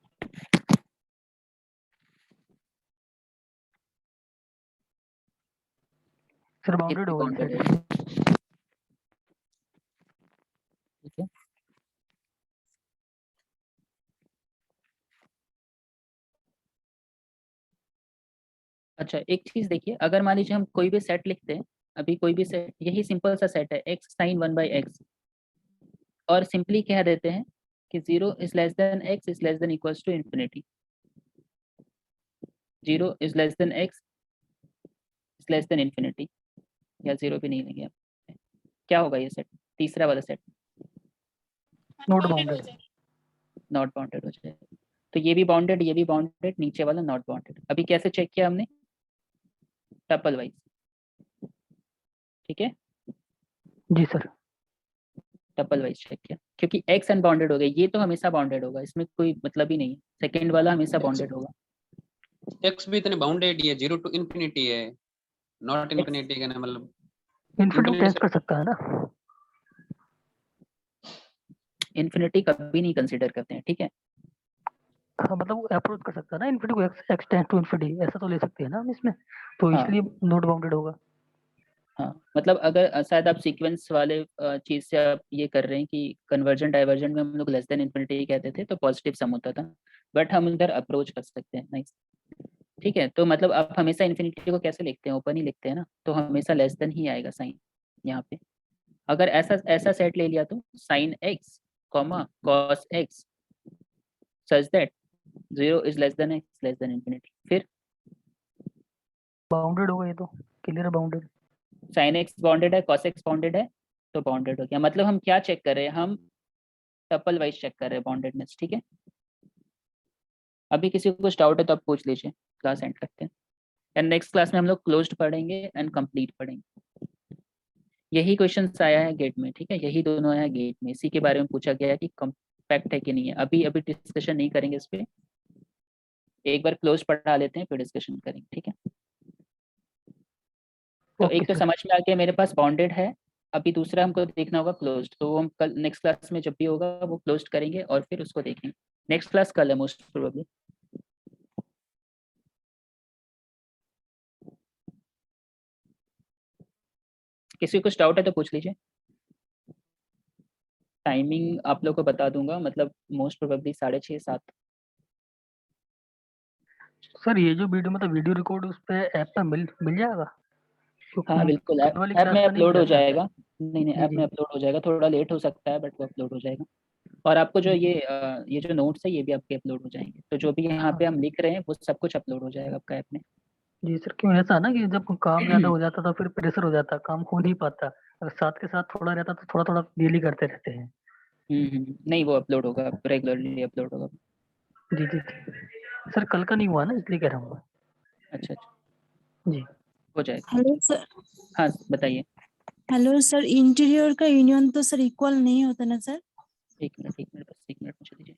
सर बाउंडेड होगा ये बाउंडेड सेट। है। ठीक है, अच्छा एक चीज देखिए, अगर मान लीजिए हम कोई भी सेट लिखते हैं, अभी कोई भी सेट, यही सिंपल सा सेट है x साइन 1/x, और सिंपली कह देते हैं कि 0 is less than x is less than equals to infinity. 0 is less than x is less than infinity, या 0 भी नहीं लेंगे आप। क्या होगा ये सेट, तीसरा वाला set? Not bounded. Not bounded हो जाएगा। तो ये भी बाउंडेड, ये भी बाउंडेड, नीचे वाला नॉट बाउंडेड। अभी कैसे चेक किया हमने, टपल वाइज। ठीक है, जी सर। टपल वाइज चेक किया, क्योंकि x अनबाउंडेड हो गया, ये तो हमेशा बाउंडेड होगा, इसमें कोई मतलब ही नहीं है। सेकंड वाला हमेशा बाउंडेड होगा। x भी इतने बाउंडेड ही है, 0 टू इन्फिनिटी है, नॉट इन्फिनिटी का ना, मतलब इन्फिनिटी टेस्ट कर सकता है ना। इन्फिनिटी कभी नहीं कंसीडर करते हैं। ठीक है, हाँ मतलब वो अप्रोच कर सकता है ना इन्फिनिटी को, x टेंड्स टू इन्फिनिटी ऐसा तो ले सकते हैं ना हम इसमें, तो हाँ इसलिए नॉट बाउंडेड होगा। हाँ, मतलब अगर शायद आप सीक्वेंस वाले चीज से आप ये कर रहे हैं कि कन्वर्जन डाइवर्जन में हम लोग लेस देन इन्फिनिटी कहते थे तो पॉजिटिव सम होता था, बट हम इधर अप्रोच कर सकते हैं। नाइस, ठीक है। तो मतलब आप हमेशा इन्फिनिटी को कैसे लिखते हैं, ओपन ही लिखते हैं ना, तो हमेशा लेस देन ही आएगा साइन यहाँ पे। अगर ऐसा ऐसा सेट ले लिया तो sine x cos x such that 0 is less than x less than infinity, फिर बाउंडेड होगा ये तो, clear bounded. sin x bounded है, cos x बाउंडेड है, तो बाउंडेड हो गया। मतलब हम क्या चेक कर रहे हैं, हम टपल वाइज चेक कर रहे हैं बाउंडेडनेस, ठीक है। अभी किसी को कुछ डाउट है तो आप पूछ लीजिए, क्लास एंड करते हैं। एंड नेक्स्ट क्लास में हम लोग क्लोज्ड पढ़ेंगे एंड कंप्लीट पढ़ेंगे। यही क्वेश्चन आया है गेट में, ठीक है, यही दोनों आया है गेट में, इसी के बारे में पूछा गया है कि कम्पैक्ट है कि नहीं है। अभी डिस्कशन नहीं करेंगे इस पे, एक बार क्लोज पढ़ा लेते हैं फिर डिस्कशन करेंगे, ठीक है। तो ओके एक तो सर। समझ में आ गया मेरे पास बाउंडेड है, अभी दूसरा हमको देखना होगा क्लोज्ड, तो वो हम कल नेक्स्ट क्लास में जब भी होगा वो क्लोज्ड करेंगे और फिर उसको देखेंगे। नेक्स्ट क्लास कल है मोस्ट प्रोबेबली। किसी को कुछ डाउट है तो पूछ लीजिए। टाइमिंग आप लोग को बता दूंगा, मतलब मोस्ट प्रोबेबली 6:30 7। सर ये जो वीडियो मतलब वीडियो रिकॉर्ड उस पे ऐप पे मिल जाएगा? क्योंकि हाँ बिल्कुल, कल वाली ऐप क्लास में का नहीं अपलोड मिला हो था। जाएगा। नहीं जी ऐप जी में अपलोड हो जाएगा, थोड़ा लेट हो सकता है बट वो अपलोड हो जाएगा। और आपको जो ये जो नोट्स है ये भी आपके अपलोड हो जाएंगे, तो जो भी यहाँ पे हम लिख रहे हैं वो सब कुछ अपलोड हो जाएगा आपका ऐप में। जी सर। क्यों ऐसा ना कि जब काम ज्यादा हो जाता तो फिर प्रेशर हो जाता, काम हो नहीं पाता। अगर साथ के साथ थोड़ा रहता तो थोड़ा थोड़ा डेली करते रहते हैं। नहीं वो अपलोड होगा, रेगुलरली अपलोड होगा। जी जी। सर कल का नहीं हुआ ना, इसलिए कह रहा हूँ। अच्छा अच्छा, जी हो जाएगा। Hello sir. हाँ बताइए। हेलो सर, इंटीरियर का यूनियन तो सर इक्वल नहीं होता ना सर? एक मिनट बस, एक मिनट मुझे दीजिए।